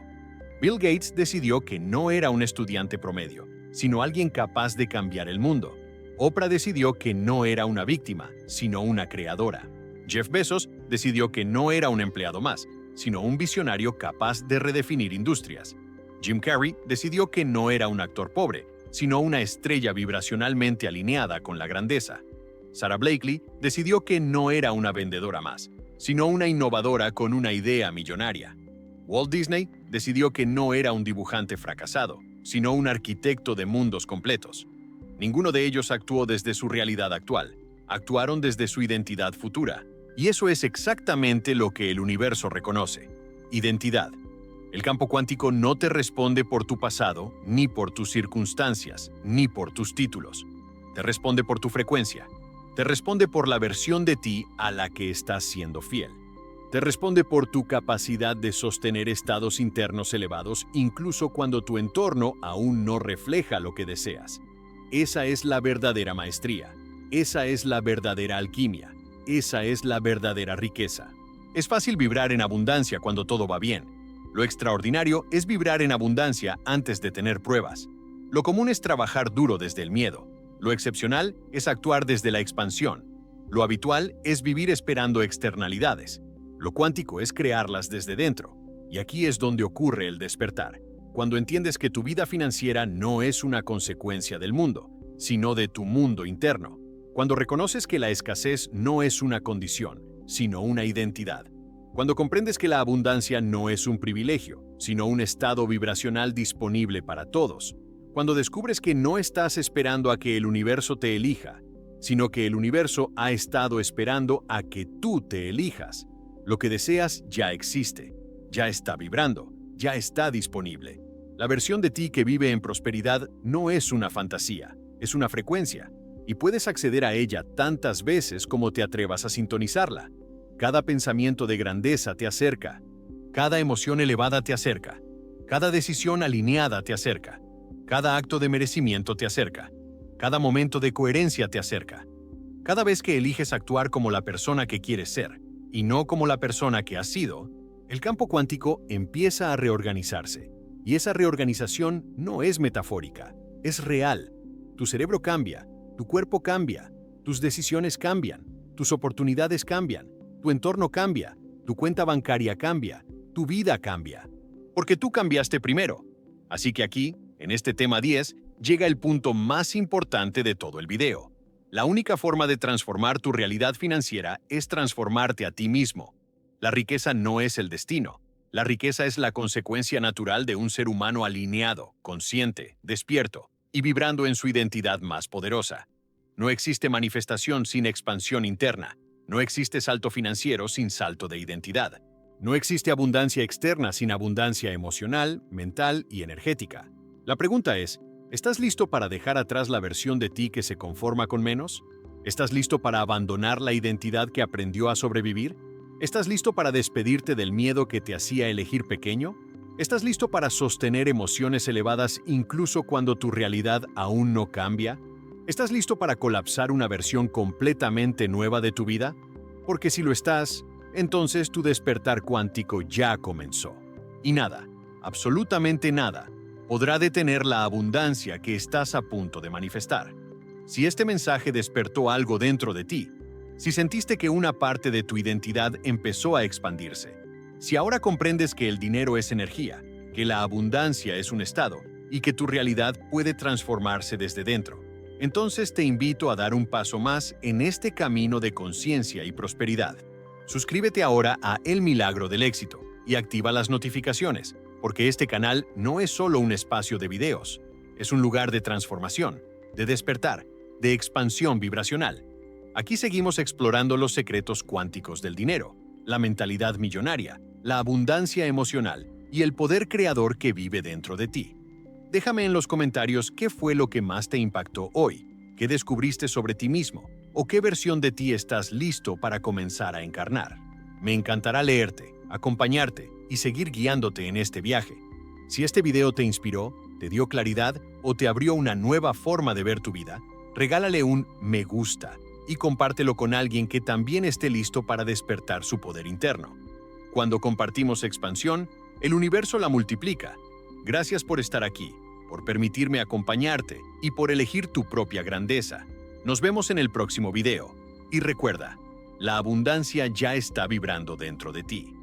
Bill Gates decidió que no era un estudiante promedio, sino alguien capaz de cambiar el mundo. Oprah decidió que no era una víctima, sino una creadora. Jeff Bezos decidió que no era un empleado más, sino un visionario capaz de redefinir industrias. Jim Carrey decidió que no era un actor pobre, sino una estrella vibracionalmente alineada con la grandeza. Sara Blakely decidió que no era una vendedora más, sino una innovadora con una idea millonaria. Walt Disney decidió que no era un dibujante fracasado, sino un arquitecto de mundos completos. Ninguno de ellos actuó desde su realidad actual, actuaron desde su identidad futura. Y eso es exactamente lo que el universo reconoce: identidad. El campo cuántico no te responde por tu pasado, ni por tus circunstancias, ni por tus títulos. Te responde por tu frecuencia. Te responde por la versión de ti a la que estás siendo fiel. Te responde por tu capacidad de sostener estados internos elevados incluso cuando tu entorno aún no refleja lo que deseas. Esa es la verdadera maestría. Esa es la verdadera alquimia. Esa es la verdadera riqueza. Es fácil vibrar en abundancia cuando todo va bien. Lo extraordinario es vibrar en abundancia antes de tener pruebas. Lo común es trabajar duro desde el miedo. Lo excepcional es actuar desde la expansión. Lo habitual es vivir esperando externalidades. Lo cuántico es crearlas desde dentro. Y aquí es donde ocurre el despertar. Cuando entiendes que tu vida financiera no es una consecuencia del mundo, sino de tu mundo interno. Cuando reconoces que la escasez no es una condición, sino una identidad. Cuando comprendes que la abundancia no es un privilegio, sino un estado vibracional disponible para todos. Cuando descubres que no estás esperando a que el universo te elija, sino que el universo ha estado esperando a que tú te elijas. Lo que deseas ya existe, ya está vibrando, ya está disponible. La versión de ti que vive en prosperidad no es una fantasía, es una frecuencia. Y puedes acceder a ella tantas veces como te atrevas a sintonizarla. Cada pensamiento de grandeza te acerca. Cada emoción elevada te acerca. Cada decisión alineada te acerca. Cada acto de merecimiento te acerca. Cada momento de coherencia te acerca. Cada vez que eliges actuar como la persona que quieres ser, y no como la persona que has sido, el campo cuántico empieza a reorganizarse. Y esa reorganización no es metafórica, es real. Tu cerebro cambia. Tu cuerpo cambia, tus decisiones cambian, tus oportunidades cambian, tu entorno cambia, tu cuenta bancaria cambia, tu vida cambia. Porque tú cambiaste primero. Así que aquí, en este tema 10, llega el punto más importante de todo el video. La única forma de transformar tu realidad financiera es transformarte a ti mismo. La riqueza no es el destino. La riqueza es la consecuencia natural de un ser humano alineado, consciente, despierto y vibrando en su identidad más poderosa. No existe manifestación sin expansión interna. No existe salto financiero sin salto de identidad. No existe abundancia externa sin abundancia emocional, mental y energética. La pregunta es, ¿estás listo para dejar atrás la versión de ti que se conforma con menos? ¿Estás listo para abandonar la identidad que aprendió a sobrevivir? ¿Estás listo para despedirte del miedo que te hacía elegir pequeño? ¿Estás listo para sostener emociones elevadas incluso cuando tu realidad aún no cambia? ¿Estás listo para colapsar una versión completamente nueva de tu vida? Porque si lo estás, entonces tu despertar cuántico ya comenzó. Y nada, absolutamente nada, podrá detener la abundancia que estás a punto de manifestar. Si este mensaje despertó algo dentro de ti, si sentiste que una parte de tu identidad empezó a expandirse, si ahora comprendes que el dinero es energía, que la abundancia es un estado y que tu realidad puede transformarse desde dentro, entonces te invito a dar un paso más en este camino de conciencia y prosperidad. Suscríbete ahora a El Milagro del Éxito y activa las notificaciones, porque este canal no es solo un espacio de videos, es un lugar de transformación, de despertar, de expansión vibracional. Aquí seguimos explorando los secretos cuánticos del dinero, la mentalidad millonaria, la abundancia emocional y el poder creador que vive dentro de ti. Déjame en los comentarios qué fue lo que más te impactó hoy, qué descubriste sobre ti mismo o qué versión de ti estás listo para comenzar a encarnar. Me encantará leerte, acompañarte y seguir guiándote en este viaje. Si este video te inspiró, te dio claridad o te abrió una nueva forma de ver tu vida, regálale un me gusta y compártelo con alguien que también esté listo para despertar su poder interno. Cuando compartimos expansión, el universo la multiplica Gracias por estar aquí, por permitirme acompañarte y por elegir tu propia grandeza. Nos vemos en el próximo video. Y recuerda, la abundancia ya está vibrando dentro de ti.